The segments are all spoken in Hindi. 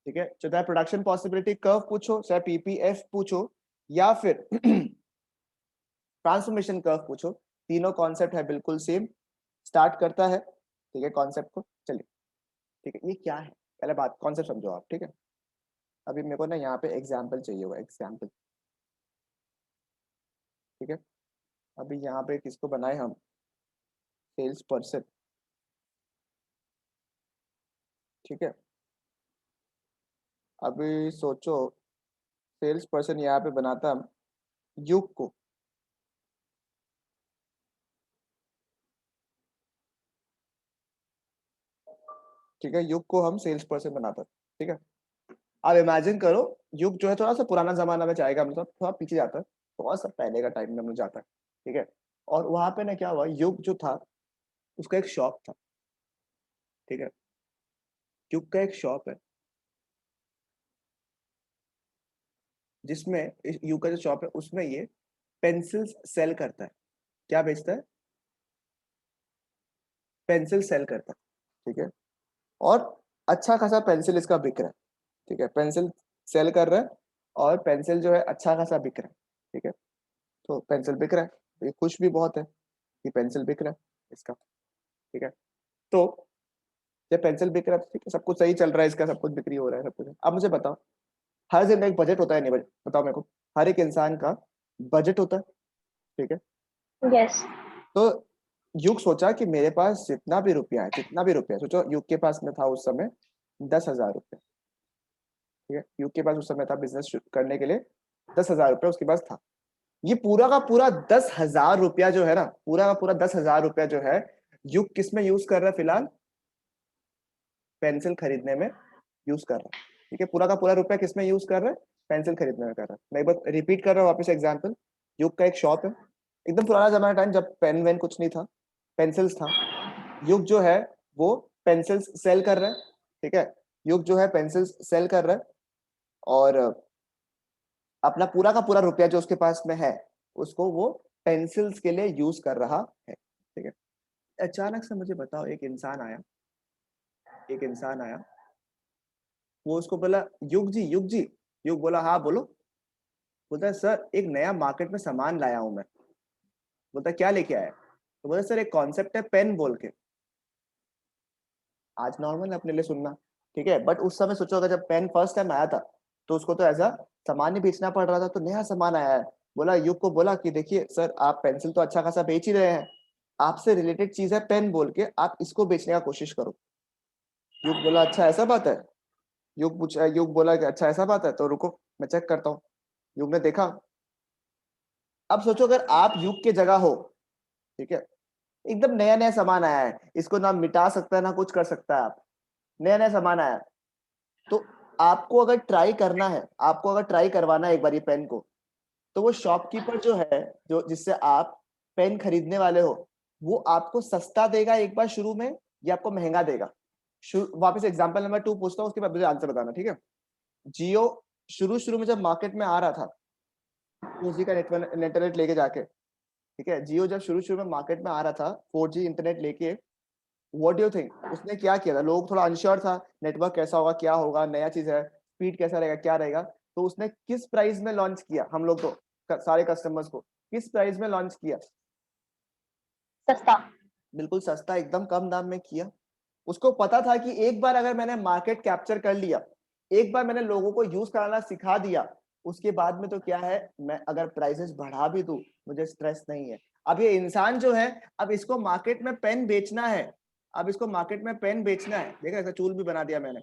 ठीक है, चाहे प्रोडक्शन पॉसिबिलिटी कर्व पूछो, चाहे पीपीएफ पूछो, या फिर ट्रांसफॉर्मेशन कर्व पूछो, तीनों कॉन्सेप्ट है बिल्कुल सेम। स्टार्ट करता है, ठीक है, कॉन्सेप्ट को। चलिए, ठीक है, ये क्या है पहले बात, कॉन्सेप्ट समझो आप, ठीक है। अभी मेरे को ना यहाँ पे एग्जाम्पल चाहिए हुआ, एग्जाम्पल, ठीक है। अभी यहाँ पे किसको बनाए हम, सेल्स पर्सन, ठीक है। अभी सोचो, सेल्स पर्सन यहाँ पे बनाता हम युग को, ठीक है, युग को हम सेल्स पर्सन बनाता, ठीक है। आप इमेजिन करो, युग जो है थोड़ा सा पुराना जमाना में जाएगा, मतलब थोड़ा पीछे जाता है, थोड़ा सा पहले का टाइम में हम लोग जाता है, ठीक है। और वहां पे ना क्या हुआ, युग जो था उसका एक शॉप था, ठीक है। युग का एक शॉप है जिसमें युग का जो शॉप है उसमें ये पेंसिल्स सेल करता है। क्या बेचता है, पेंसिल सेल करता है, ठीक है। और अच्छा खासा पेंसिल इसका बिक रहा है, ठीक है, पेंसिल सेल कर रहा है और पेंसिल जो है अच्छा खासा बिक रहा है, ठीक है। तो पेंसिल बिक रहा है तो ये खुश भी बहुत है कि पेंसिल बिक रहा है इसका, ठीक है। तो जब पेंसिल बिक रहा है, ठीक है, सब कुछ सही चल रहा है इसका, सब कुछ बिक्री हो रहा है, सब कुछ। अब मुझे बताओ, हर दिन का एक बजट होता है नहीं, बताओ मेरे को, हर एक इंसान का बजट होता है, ठीक है। यस। तो युग सोचा कि मेरे पास जितना भी रुपया है, जितना भी रुपया, सोचो युग के पास में था उस समय 10,000 रुपये, ठीक है। युग के पास उस समय था बिजनेस करने के लिए 10,000 रुपया उसके पास था। ये पूरा का पूरा 10,000 रुपया जो है ना, पूरा का पूरा 10,000 रुपया जो है, युग किस में यूज कर रहा है फिलहाल, पेंसिल खरीदने में यूज कर रहा है, ठीक है। पूरा का पूरा रुपया किस में यूज कर रहा है, पेंसिल खरीदने में कर रहा है। मैं एक बार रिपीट कर रहा हूँ वापस एग्जाम्पल, युग का एक शॉप है, एकदम पुराना जमाना टाइम जब पेन वेन कुछ नहीं था, पेंसिल्स था। युग जो है वो पेंसिल्स सेल कर रहा है, ठीक है। युग जो है पेंसिल्स सेल कर रहा है और अपना पूरा का पूरा रुपया जो उसके पास में है उसको वो पेंसिल्स के लिए यूज कर रहा है, ठीक है। अचानक से मुझे बताओ, एक इंसान आया, एक इंसान आया, वो उसको बोला युग जी, युग जी। युग बोला हाँ बोलो। बोलता है सर एक नया मार्केट में सामान लाया हूं मैं। बोलता है क्या लेके आया, तो बोला सर एक कॉन्सेप्ट है पेन बोल के। आज नॉर्मल है अपने लिए सुनना, ठीक है, बट उस समय सोचो अगर जब पेन फर्स्ट टाइम आया था तो उसको तो ऐसा सामान ही बेचना पड़ रहा था, तो नया सामान आया है। बोला युग को, बोला कि देखिए सर आप पेंसिल तो अच्छा खासा बेच ही रहे हैं, आपसे रिलेटेड चीज है पेन बोल के, आप इसको बेचने का कोशिश करो। युग बोला अच्छा ऐसा बात है। युग बोला कि अच्छा ऐसा बात है तो रुको मैं चेक करता हूँ। युग ने देखा। अब सोचो अगर आप युग के जगह हो, ठीक है, एकदम नया नया सामान आया है, इसको ना मिटा सकता है ना कुछ कर सकता है, आप नया नया सामान आया है, तो आपको अगर ट्राई करना है, आपको अगर ट्राई करवाना है एक बार ये पेन को, तो वो शॉपकीपर जो है, जो जिससे आप पेन खरीदने वाले हो, वो आपको सस्ता देगा एक बार शुरू में या आपको महंगा देगा। वापस एग्जांपल नंबर 2 पूछता हूँ, उसके बाद मुझे आंसर बताना, ठीक है। जियो शुरू शुरू में जब मार्केट में आ रहा था 4G का इंटरनेट लेके जाके, ठीक है, जियो जब शुरू शुरू में मार्केट में आ रहा था 4G इंटरनेट लेके, व्हाट डू यू थिंक उसने क्या किया था, लोग थोड़ा अनश्योर था, नेटवर्क कैसा होगा, क्या होगा, नया चीज है, स्पीड कैसा रहेगा, क्या रहेगा, तो उसने किस प्राइस में लॉन्च किया, हम लोग तो सारे कस्टमर्स को किस प्राइस में लॉन्च किया, सस्ता। बिल्कुल सस्ता, एकदम कम दाम में किया। उसको पता था कि एक बार अगर मैंने मार्केट कैप्चर कर लिया, एक बार मैंने लोगों को यूज कराना सिखा दिया, उसके बाद में तो क्या है, मैं अगर प्राइसेस बढ़ा भी दूं मुझे स्ट्रेस नहीं है। अब ये इंसान जो है, अब इसको मार्केट में पेन बेचना है, अब इसको मार्केट में पेन बेचना है, देखा ऐसा चूल भी बना दिया मैंने।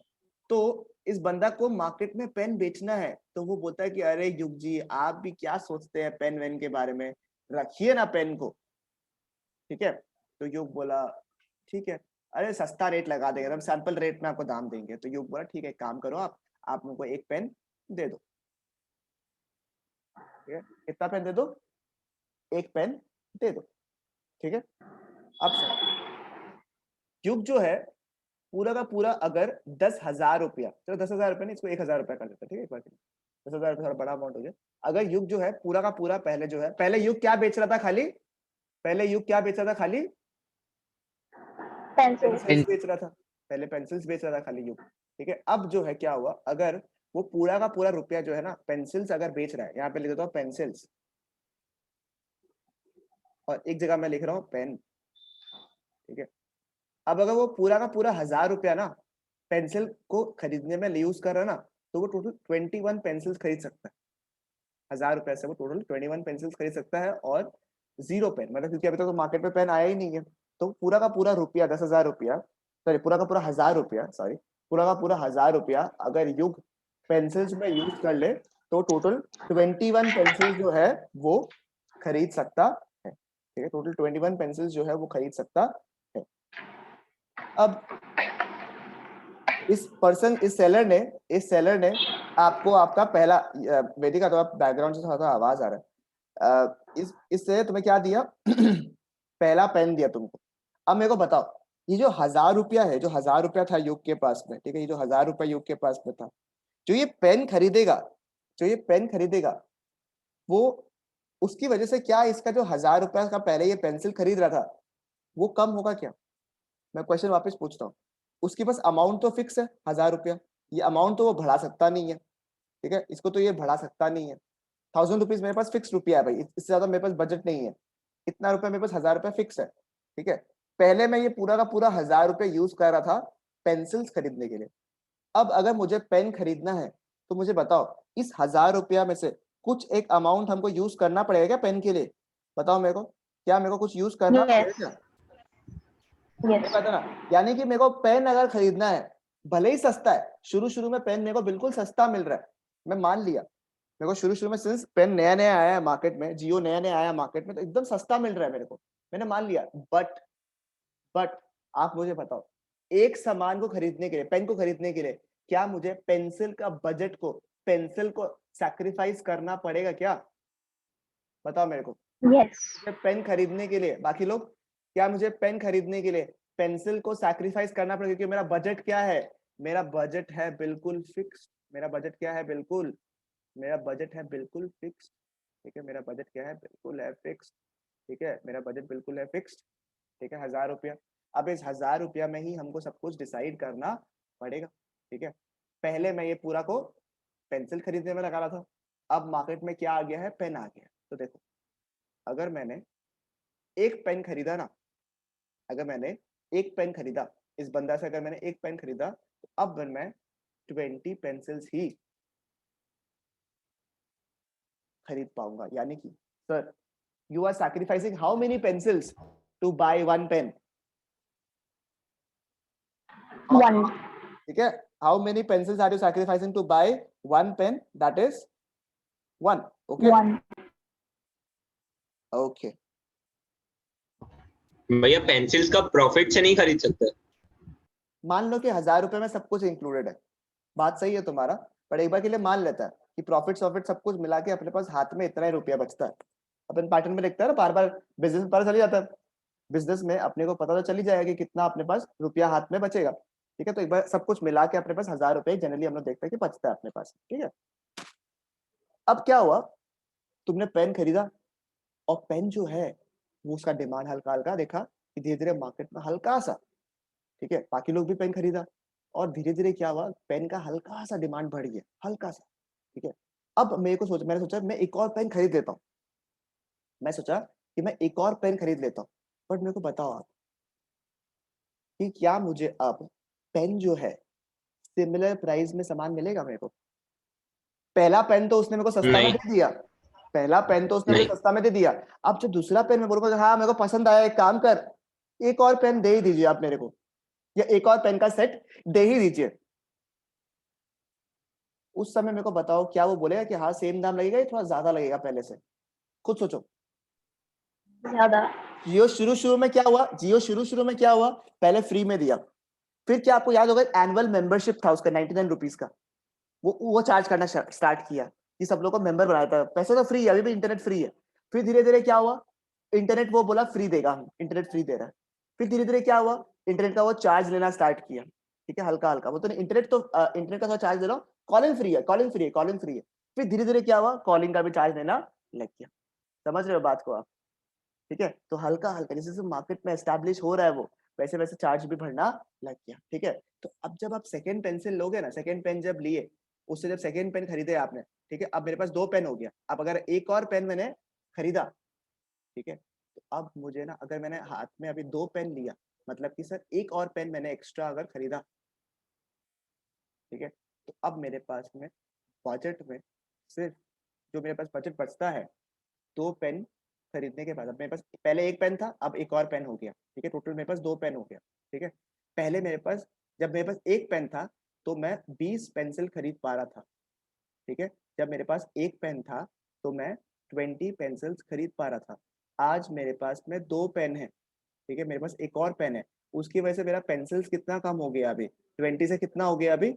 तो इस बंदा को मार्केट में पेन बेचना है, तो वो बोलता है कि अरे युग जी आप भी क्या सोचते हैं पेन वेन के बारे में, रखिए ना पेन को, ठीक है। तो युग बोला ठीक है, अरे सस्ता रेट लगा देंगे, हम सैंपल रेट में आपको दाम देंगे। तो युग बोला ठीक है, एक काम करो आप मुझको एक पेन दे दो, ठीक है, कितना पेन दे दो, एक पेन दे दो, ठीक है। अब सर युग जो है पूरा का पूरा अगर 10,000 रुपया, चलो 10,000 रुपया नहीं, इसको 1,000 रुपया कर देते, ठीक है, एक बार 10,000 रुपया थोड़ा बड़ा अमाउंट हो गया। अगर युग जो है पूरा का पूरा पहले जो है, पहले युग क्या बेच रहा था खाली, पहले युग क्या बेच रहा था खाली, पेंसिल। पेंसिल्स बेच रहा था, पहले पेंसिल्स बेच रहा था खाली युग, ठीक है। अब जो है क्या हुआ, अगर वो पूरा का पूरा रुपया जो है ना पेंसिल्स अगर बेच रहा है, यहाँ पे लिख देता हूँ पेंसिल्स, और एक जगह मैं लिख रहा हूँ पेन, ठीक है। अब अगर वो पूरा का पूरा 1000 रुपया ना पेंसिल को खरीदने में यूज कर रहा है ना, तो वो टोटल 21 पेंसिल्स खरीद सकता है। 1000 रुपए से वो टोटल 21 पेंसिल्स खरीद सकता है, और 0 पेन, मतलब क्योंकि अभी तक तो मार्केट में पेन आया ही नहीं है, तो पूरा का पूरा रुपया 10,000 रुपया, सॉरी पूरा का पूरा 1000 रुपया, सॉरी पूरा का पूरा 1000 रुपया अगर युग पेंसिल्स में यूज कर ले, तो टोटल 21 पेंसिल्स जो है वो खरीद सकता है, ठीक है। टोटल 21 पेंसिल्स जो है वो खरीद सकता है। अब इस सेलर ने आपको आपका पहला, वेदिका तो आप बैकग्राउंड से थोड़ा सा आवाज आ रहा है, इससे तुम्हें क्या दिया पहला पेन दिया तुमको। अब मेरे को बताओ, ये जो 1000 रुपया है, जो 1000 रुपया था युग के पास में, ठीक है, ये जो 1000 रुपया युग के पास में था, जो ये पेन खरीदेगा, जो ये पेन खरीदेगा, वो उसकी वजह से क्या इसका जो 1000 रुपया का पहले ये पेंसिल खरीद रहा था वो कम होगा क्या? मैं क्वेश्चन वापस पूछता हूँ। उसके पास अमाउंट तो फिक्स है 1000 रुपया, ये अमाउंट तो वो बढ़ा सकता नहीं है, ठीक है, इसको तो ये बढ़ा सकता नहीं है। 1000 रुपीज मेरे पास फिक्स रुपया है भाई, इससे ज्यादा मेरे पास बजट नहीं है, इतना रुपया मेरे पास 1000 रुपया फिक्स है, ठीक है। पहले मैं ये पूरा का पूरा 1000 रुपया यूज कर रहा था पेंसिल्स खरीदने के लिए। अब अगर मुझे पेन खरीदना है तो मुझे बताओ, इस 1000 रुपया में से कुछ एक अमाउंट हमको यूज करना पड़ेगा क्या पेन के लिए? बताओ मेरे को, क्या मेरे को कुछ यूज करना पड़ेगा Yes. क्या? Yes. पता ना, यानी कि मेरे को पेन अगर खरीदना है, भले ही सस्ता है, शुरू शुरू में पेन मेरे को बिल्कुल सस्ता मिल रहा है, मैं मान लिया, मेरे को शुरू शुरू में सिंस पेन नया नया आया है मार्केट में, जियो नया नया आया मार्केट में, तो एकदम सस्ता मिल रहा है मेरे को, मैंने मान लिया। बट आप मुझे बताओ, एक सामान को खरीदने के लिए, पेन को खरीदने के लिए, क्या मुझे पेंसिल का बजट को, पेंसिल को सैक्रिफाइस करना पड़ेगा क्या? बताओ मेरे को। Yes. पेन खरीदने के लिए, बाकी लोग, क्या मुझे पेन खरीदने के लिए पेंसिल को सैक्रिफाइस करना पड़ेगा? क्योंकि मेरा बजट क्या है, मेरा बजट है बिल्कुल फिक्स, मेरा बजट क्या है, बिल्कुल, मेरा बजट है बिल्कुल फिक्स, ठीक है, मेरा बजट क्या है, बिल्कुल है फिक्स, ठीक है, मेरा बजट बिल्कुल है फिक्स, ठीक है, 1000 रुपया। अब इस 1000 रुपया में ही हमको सब कुछ डिसाइड करना पड़ेगा, ठीक है। पहले मैं ये पूरा को पेंसिल खरीदने में लगा रहा था, अब मार्केट में क्या आ गया है, पेन आ गया। तो देखो, अगर मैंने एक पेन खरीदा ना, अगर मैंने एक पेन खरीदा, इस बंदा से अगर मैंने एक पेन खरीदा, तो अब मैं 20 पेंसिल्स ही खरीद पाऊंगा। यानी कि sir, you are sacrificing how many pencils to buy one pen? One. ठीक है, how many pencils are you sacrificing to buy one pen? That is one. Okay One. Okay. भैया पेंसिल्स का प्रॉफिट से नहीं खरीद सकते? मान लो कि 1000 रुपए में सब कुछ इंक्लूडेड है, बात सही है तुम्हारा, पर एक बार के लिए मान लेता है कि प्रॉफिट सब कुछ मिला के अपने पास हाथ में इतना ही रुपया बचता है। अपन पैटर्न में देखते हैं ना, बार बार बिजनेस में पता चल जाता है, बिजनेस में अपने को पता तो चल ही जाएगा कि कितना अपने पास रुपया हाथ में बचेगा, ठीक है। तो एक बार सब कुछ मिला के अपने पास 1000 रुपए जनरली हम लोग देखते हैं कि बचता है अपने पास, ठीक है। अब क्या हुआ, तुमने पेन खरीदा, और पेन जो है वो उसका डिमांड हल्का हल्का देखा कि धीरे धीरे मार्केट में हल्का सा, ठीक है, बाकी लोग भी पेन खरीदा, और धीरे धीरे क्या हुआ, पेन का हल्का सा डिमांड बढ़ गया, हल्का सा, ठीक है। अब मैंने सोचा मैं एक और पेन खरीद लेता हूँ, मैं सोचा कि मैं एक और पेन खरीद लेता हूँ। बट मेरे को बताओ आप कि क्या मुझे अब पेन जो है सिमिलर प्राइस में सामान मिलेगा मेरे को? पहला पेन तो उसने मेरे को सस्ता में नहीं। दे दिया, पहला पेन तो उसने मुझे नहीं। सस्ता में दे दिया। अब जो दूसरा पेन मैं बोलूंगा हाँ मेरे को पसंद आया, एक काम कर, एक और पेन दे ही दीजिए आप मेरे को, या एक और पेन का सेट दे ही दीजिए। उस समय मेरे को बताओ, क्या वो बोलेगा कि हाँ सेम दाम लगेगा या थोड़ा ज्यादा लगेगा पहले से? खुद सोचो। ज़्यादा. जियो शुरू शुरू में क्या हुआ, जियो शुरू शुरू में क्या हुआ, पहले फ्री में दिया, फिर क्या आपको याद होगा एनुअल मेंबरशिप था उसका 99 रुपीज का, वो चार्ज करना स्टार्ट किया कि सब लोग को मेंबर बनाया था। पैसे तो फ्री है, अभी भी इंटरनेट फ्री है। फिर धीरे धीरे क्या हुआ, इंटरनेट वो बोला फ्री देगा, हम इंटरनेट फ्री दे रहा है। फिर धीरे धीरे क्या हुआ, इंटरनेट का वो चार्ज लेना स्टार्ट किया, ठीक है, हल्का हल्का, वो तो इंटरनेट तो इंटरनेट का चार्ज दे रहा हूँ, कॉलिंग फ्री है, कॉलिंग फ्री है, कॉलिंग फ्री है। फिर धीरे धीरे क्या हुआ, कॉलिंग का भी चार्ज लेना लग गया। समझ रहे हो बात को आप? ठीक है, तो हल्का हल्का जैसे मार्केट में एस्टैब्लिश हो रहा है वो, वैसे वैसे चार्ज भी बढ़ना लग गया, ठीक है। तो अब जब आप सेकेंड पेंसिल लोगे ना, सेकेंड पेन जब लिए, उससे जब सेकेंड पेन खरीदे आपने, ठीक है, अब मेरे पास 2 पेन हो गया। अब अगर एक और पेन मैंने खरीदा, ठीक है, तो अब मुझे ना, अगर मैंने हाथ में अभी 2 पेन लिया, मतलब कि सर एक और पेन मैंने एक्स्ट्रा अगर खरीदा, ठीक है, तो अब मेरे पास में बजट में सिर्फ जो मेरे पास बजट बचता है 2 पेन खरीदने के बाद, अब मेरे पास पहले 1 पेन था, अब एक और पेन हो गया, ठीक है, टोटल मेरे पास 2 पेन हो गया, ठीक है। पहले मेरे पास, जब मेरे पास 1 पेन था तो मैं 20 पेंसिल खरीद पा रहा था, ठीक है। जब मेरे पास 1 पेन था तो मैं 20 पेंसिल्स खरीद पा रहा था। आज मेरे पास में 2 पेन है, ठीक है, मेरे पास एक और पेन है, उसकी वजह से मेरा पेंसिल्स कितना कम हो गया अभी, 20 से कितना हो गया अभी,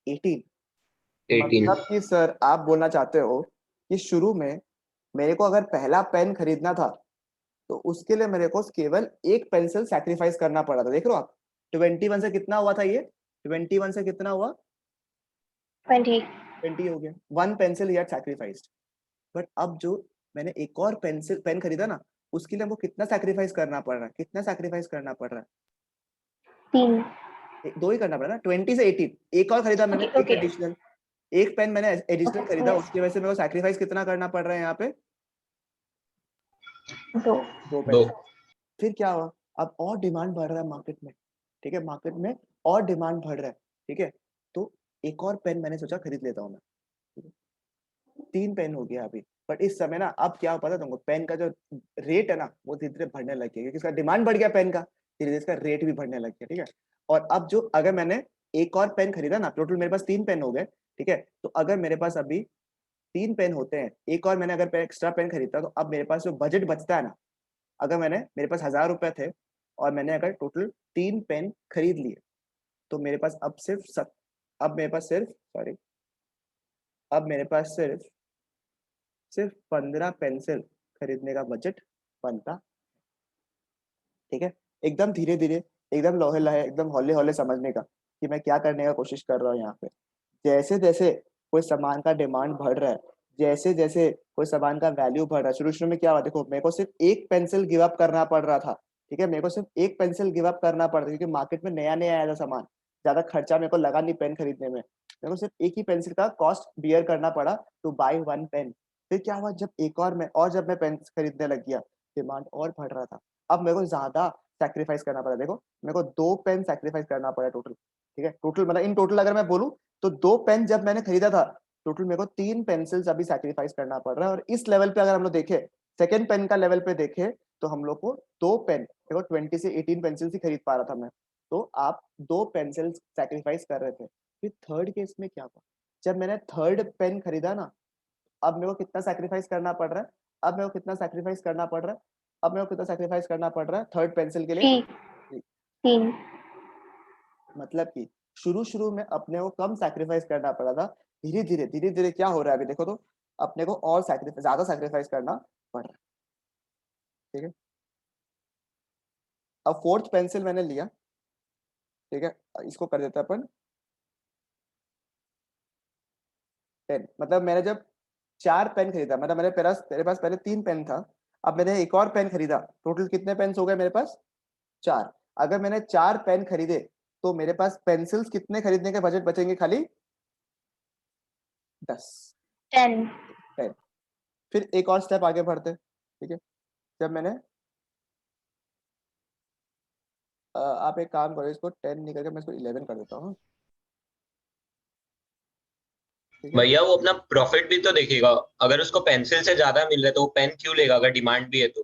18। 18। मतलब कि सर आप बोलना चाहते हो कि शुरू में मेरे को अगर पहला पेन खरीदना था तो उसके लिए मेरे को केवल एक पेंसिल सैक्रिफाइस करना पड़ा था। देख रहे हो आप, 21 से कितना हुआ था ये, 21 से कितना हुआ, 20. 20 हो गया, 1 पेंसिल ही सैक्रिफाइस्ड। बट अब जो मैंने एक और पेन खरीदा ना, उसके लिए हमको कितना सैक्रिफाइस करना पड़ रहा है, कितना सैक्रिफाइस करना पड़ रहा है, 3. 2 ही करना पड़ा ना, 20 से 18, एक और खरीदा मैंने, एक Okay. एडिशनल, एक पेन मैंने एडिशनल खरीदा, Yes. उसकी वजह से मेरे को सैक्रिफाइस कितना करना पड़ रहा है यहाँ पे, 2. 2 दो। पेंसिल। फिर क्या हुआ, अब और डिमांड बढ़ रहा है मार्केट में, ठीक है, मार्केट में और डिमांड बढ़ रहा है, ठीक है, तो एक और पेन मैंने सोचा खरीद लेता हूँ मैं, ठीक है? 3 पेन हो गया अभी। बट इस समय ना अब क्या पता तुमको, पेन का जो रेट है ना वो धीरे धीरे बढ़ने लग गया, क्योंकि इसका डिमांड बढ़ गया पेन का, धीरे धीरे इसका रेट भी बढ़ने लग गया, ठीक है। और अब जो अगर मैंने एक और पेन खरीदा ना, टोटल मेरे पास 3 पेन हो गए, ठीक है, तो अगर मेरे पास अभी 3 पेन होते हैं, एक और मैंने अगर एक्स्ट्रा पेन खरीदता, तो अब मेरे पास जो बजट बचता है ना, अगर मेरे पास 1000 रुपए थे और मैंने अगर टोटल 3 पेन खरीद लिए, तो मेरे पास अब मेरे पास सिर्फ सॉरी अब मेरे पास सिर्फ 15 पेंसिल खरीदने का बजट बनता, ठीक है। एकदम धीरे धीरे, एकदम लोहे लहे, एकदम हौले हौले समझने का कि मैं क्या करने का कोशिश कर रहा हूँ यहाँ पे। जैसे जैसे कोई सामान का डिमांड बढ़ रहा है, जैसे जैसे कोई सामान का वैल्यू बढ़ रहा है, शुरू शुरू में क्या हुआ, देखो मेरे को सिर्फ एक पेंसिल गिव अप करना पड़ रहा था, ठीक है, मेरे को सिर्फ एक पेंसिल गिव अप करना पड़ रहा था, क्योंकि मार्केट में नया नया आया था सामान, ज्यादा खर्चा मेरे को लगा नहीं पेन खरीदने में, मेरे को सिर्फ एक ही पेंसिल का कॉस्ट बियर करना पड़ा टू बाई 1 पेन। फिर क्या हुआ, जब मैं पेन खरीदने लग गया, डिमांड और बढ़ रहा था, अब मेरे को ज्यादा सैक्रिफाइस करना पड़ा। देखो मेरे को 2 पेन सैक्रिफाइस करना पड़ा टोटल, ठीक है, टोटल मतलब इन टोटल अगर मैं बोलूं तो 2 पेन जब मैंने खरीदा था, टोटल मेरे को 3 पेंसिल्स अभी सैक्रिफाइस करना पड़ रहा है। और इस लेवल पे अगर हम लोग देखें, सेकंड पेन का लेवल पे देखें, तो हम लोग को 2 पेन, देखो 20 से 18 पेंसिल्स ही खरीद पा रहा था मैं, तो आप 2 पेंसिल्स सैक्रिफाइस कर रहे थे। फिर थर्ड केस में क्या हुआ, जब मैंने थर्ड पेन खरीदा ना, अब मेरे को कितना सैक्रिफाइस करना पड़ रहा है, अब मेरे को कितना सैक्रिफाइस करना पड़ रहा है, अब मेरे को कितना सैक्रिफाइस करना पड़ रहा है थर्ड पेंसिल के लिए, 3. 3. मतलब कि शुरू में अपने को कम सैक्रिफाइस करना पड़ा था, धीरे धीरे क्या हो रहा है अभी देखो, तो अपने को और ज्यादा सैक्रिफाइस करना पड़ रहा है, ठीक है। अब फोर्थ पेंसिल मैंने लिया, ठीक है, इसको कर देते हैं अपन 10। मतलब मैंने जब 4 पेन खरीदा, मतलब मेरे पास पहले 3 पेन था, अब मैंने एक और पेन खरीदा, टोटल कितने पेन हो गए मेरे पास, 4। अगर मैंने 4 पेन खरीदे तो मेरे पास पेंसिल्स कितने खरीदने के बजट बचेंगे, खाली 10। 10. 10। फिर एक और स्टेप आगे बढ़ते, ठीक है, जब मैंने आप एक काम करो, इसको 10 नहीं करके मैं इसको 11 कर देता हूँ, ठीक है। भैया वो अपना प्रॉफिट भी तो देखेगा, अगर उसको पेंसिल से ज्यादा मिल रहा है तो वो पेन क्यों लेगा अगर डिमांड भी है तो।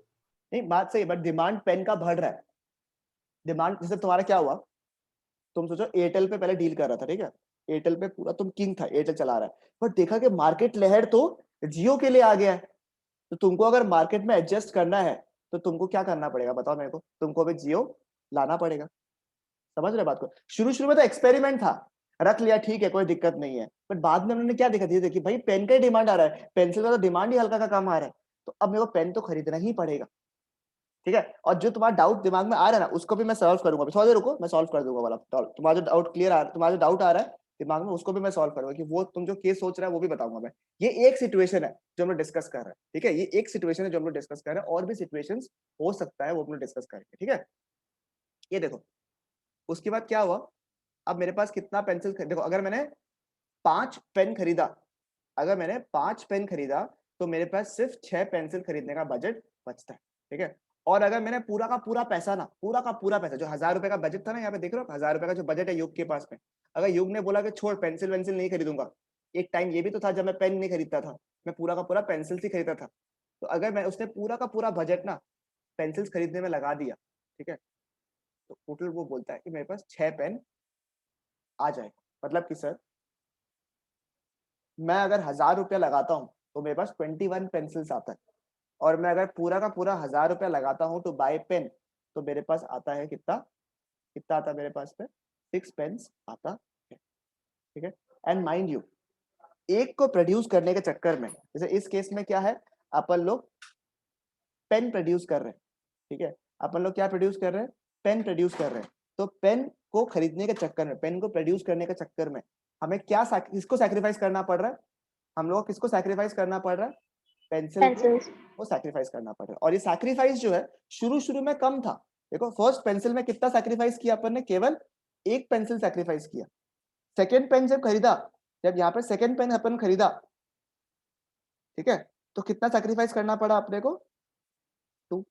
नहीं बात सही है, बट डिमांड पेन का बढ़ रहा है, डिमांड जैसे तुम्हारा क्या हुआ, तुम सोचो एयरटेल पे पहले डील कर रहा था, ठीक है, एयरटेल पे पूरा तुम किंग था, एयरटेल चला रहा है, बट देखा कि मार्केट लहर तो जियो के लिए आ गया है, तो तुमको अगर मार्केट में एडजस्ट करना है तो तुमको क्या करना पड़ेगा बताओ मेरे को, तुमको अभी जियो लाना पड़ेगा। समझ रहे बात को, शुरू शुरू में तो एक्सपेरिमेंट था, रख लिया ठीक है कोई दिक्कत नहीं है, बट बाद में उन्होंने क्या दिक्कत देखी भाई पेन का ही डिमांड आ रहा है, पेंसिल का तो डिमांड ही हल्का का कम आ रहा है, तो अब मेरे को पेन तो खरीदना ही पड़ेगा, ठीक है। और जो तुम्हारा डाउट दिमाग में आ रहा है ना, उसको भी मैं सॉल्व करूंगा, थोड़ा देर रुको मैं सॉल्व कर दूंगा वाला, तुम्हारा जो डाउट क्लियर आ रहा है, तुम्हारा जो डाउट आ रहा है दिमाग में, उसको भी मैं सॉल्व करूंगा, कि वो तुम जो केस सोच रहा है वो भी बताऊंगा मैं। ये एक सिचुएशन है जो हम लोग डिस्कस कर रहे हैं, ठीक है, ये एक सिचुएशन है जो हम लोग डिस्कस कर रहे हैं, और भी सिचुएशंस हो सकता है वो हम लोग डिस्कस करेंगे, ठीक है। ये देखो, उसके बाद क्या हुआ, अब मेरे पास कितना पेंसिल, देखो अगर मैंने 5 पेन खरीदा, अगर मैंने 5 पेन खरीदा तो मेरे पास सिर्फ 6 पेंसिल खरीदने का बजट बचता है, ठीक है। और अगर मैंने पूरा का पूरा पैसा ना, पूरा का पूरा पैसा, जो 1000 रुपए का बजट था ना, यहाँ पे देख रहे हो 1000 रुपए का जो बजट है युग के पास में, अगर युग ने बोला कि छोड़ पेंसिल वेंसिल नहीं खरीदूंगा, एक टाइम ये भी तो था जब मैं पेन नहीं खरीदता था, मैं पूरा का पूरा पेंसिल ही खरीदता था, तो अगर मैं उसने पूरा का पूरा बजट ना पेंसिल्स खरीदने में लगा दिया, ठीक है, तो टोटल वो बोलता है कि मेरे पास 6 पेन आ जाएगा। मतलब कि सर मैं अगर 1000 रुपया लगाता हूँ तो मेरे पास 21 पेंसिल्स आता है, और मैं अगर पूरा का पूरा 1000 रुपया लगाता हूँ टू बाय पेन, तो मेरे पास आता है कितना, कितना आता है मेरे पास पे 6 पेन्स आता है, ठीक है। एंड माइंड यू, एक को प्रोड्यूस करने के चक्कर में, जैसे इस केस में क्या है, अपन लोग पेन प्रोड्यूस कर रहे हैं, ठीक है, अपन लोग क्या प्रोड्यूस कर रहे हैं, पेन प्रोड्यूस कर रहे हैं, तो पेन को खरीदने के चक्कर में, पेन को प्रोड्यूस करने के चक्कर में हमें क्या किसको सैक्रिफाइस करना पड़ रहा है, हम लोग को किसको सैक्रिफाइस करना पड़ रहा है, पेंसिल Pencils. को सैक्रिफाइस करना पड़ रहा है। और ये सैक्रिफाइस जो है शुरू शुरू में कम था, देखो फर्स्ट पेंसिल में कितना सैक्रिफाइस किया अपन ने, केवल एक पेंसिल सैक्रिफाइस किया। सेकेंड पेन जब खरीदा, जब यहाँ पे सेकेंड पेन अपन खरीदा, ठीक है, तो कितना सैक्रिफाइस करना पड़ा अपने को, 2,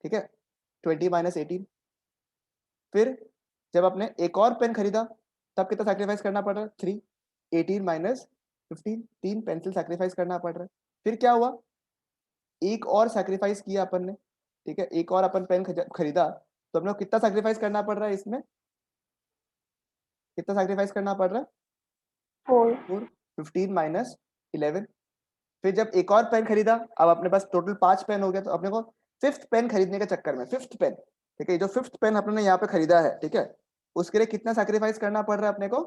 ठीक है, 20 माइनस 18। फिर जब आपने एक और पेन खरीदा तब कितना सैक्रिफाइस करना पड़ रहा है, 3, 18 माइनस 15, 3 पेंसिल सैक्रिफाइस करना पड़ रहा है। फिर क्या हुआ, एक और सैक्रिफाइस किया अपन ने, ठीक है, एक और अपन पेन खरीदा, तो अपने को कितना सैक्रिफाइस करना पड़ रहा है, इसमें कितना सैक्रिफाइस करना पड़ रहा है, 4. 4, 15 माइनस 11। फिर जब एक और पेन खरीदा, अब अपने पास टोटल 5 पेन हो गया, तो अपने को फिफ्थ पेन खरीदने के चक्कर में, फिफ्थ पेन, ठीक है, जो फिफ्थ पेन अपने ने यहाँ पे खरीदा है, ठीक है, उसके लिए कितना सैक्रिफाइस करना पड़ रहा है अपने को,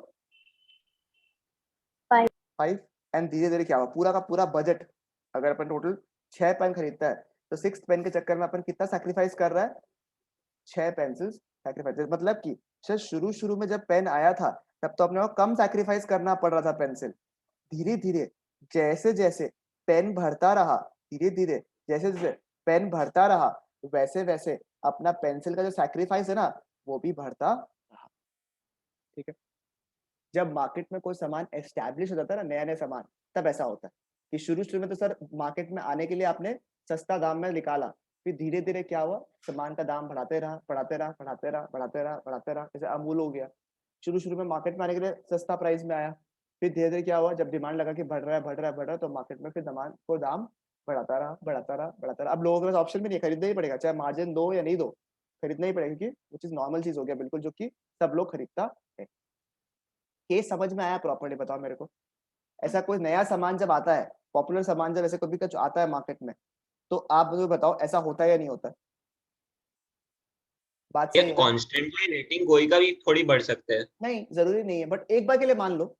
5। एंड धीरे धीरे क्या हुआ, पूरा का पूरा बजट, अगर अपन टोटल 6 पेन खरीदता है तो 6th पेन के चक्कर में अपन कितना सैक्रिफाइस कर रहा है, 6 पेंसिल्स सैक्रिफाइस। मतलब कि सर शुरू शुरू में जब पेन आया था तब तो अपने को कम सैक्रिफाइस करना पड़ रहा था पेंसिल, धीरे धीरे जैसे जैसे पेन भरता रहा, धीरे धीरे जैसे जैसे पेन भरता रहा, वैसे वैसे अपना पेंसिल का जो सैक्रिफाइस है ना वो भी भरता रहा, ठीक है। जब मार्केट में कोई सामान एस्टैब्लिश हो जाता है ना, नया नया सामान, तब ऐसा होता है कि शुरू शुरू में तो सर मार्केट में आने के लिए आपने सस्ता दाम में निकाला, फिर धीरे धीरे क्या हुआ, सामान का दाम बढ़ाते रहा बढ़ाते रहा बढ़ाते रहा बढ़ाते रहा बढ़ाते रहा, जैसे अमूल हो गया, शुरू शुरू में मार्केट में आने के लिए सस्ता प्राइस में आया, फिर धीरे धीरे क्या हुआ, जब डिमांड लगा कि बढ़ रहा है बढ़ रहा है बढ़ रहा है, तो मार्केट में फिर सामान को दाम बढ़ाता रहा बढ़ाता रहा बढ़ाता रहा। अब लोगों के पास ऑप्शन भी नहीं है, खरीदना ही पड़ेगा, चाहे मार्जिन दो या नहीं दो, खरीदना ही पड़ेगा, क्योंकि वो चीज नॉर्मल चीज हो गया बिल्कुल, जो कि सब लोग खरीदता है। केस समझ में आया प्रॉपर्ली, बताओ मेरे को, ऐसा कोई नया सामान जब आता है, पॉपुलर सामान जब ऐसे कभी कुछ आता है मार्केट में, तो आप मुझे बताओ ऐसा होता है या नहीं होता है, बात ये सही है ना? कॉन्स्टेंटली रेटिंग कोई का भी थोड़ी बढ़ सकते हैं। नहीं जरूरी नहीं है, बट एक बार के लिए मान लो,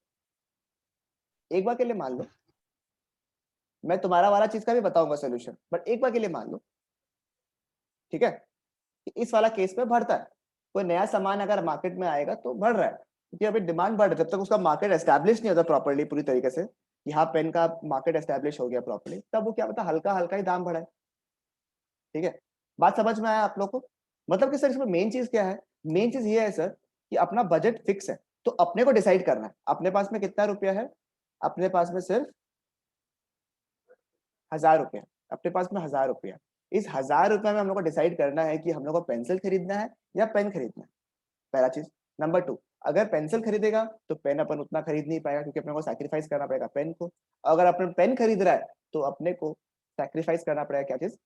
एक बार के लिए मान लो, मैं तुम्हारा वाला चीज का भी बताऊंगा सोल्यूशन, बट एक बार के लिए मान लो, ठीक है, कि इस वाला केस में बढ़ता है, कोई नया सामान अगर मार्केट में आएगा तो बढ़ रहा है, क्योंकि अभी डिमांड बढ़ रहा है, जब तक उसका मार्केट एस्टैब्लिश नहीं होता प्रॉपर्ली पूरी तरीके से, यहाँ पेन का मार्केट एस्टैब्लिश हो गया प्रॉपर्ली, तब वो क्या पता हल्का हल्का ही दाम बढ़ाए, ठीक है। बात समझ में आया आप लोग को, मतलब कि सर इसमें मेन चीज क्या है, मेन चीज ये है सर कि अपना बजट फिक्स है, तो अपने को डिसाइड करना है अपने पास में कितना रुपया है, अपने पास में सिर्फ 1000 रुपया, अपने पास में 1000 रुपया, इस 1000 रुपये में हम लोग को डिसाइड करना है कि हम लोग को पेंसिल खरीदना है या पेन खरीदना है, पहला चीज। नंबर 2, अगर पेंसिल खरीदेगा तो पेन अपन उतना खरीद नहीं पाएगा, क्योंकि अपने को सैक्रिफाइस करना पड़ेगा पेन को, अगर अपन पेन खरीद रहा है तो अपने को सैक्रिफाइस करना पड़ेगा क्या चीज,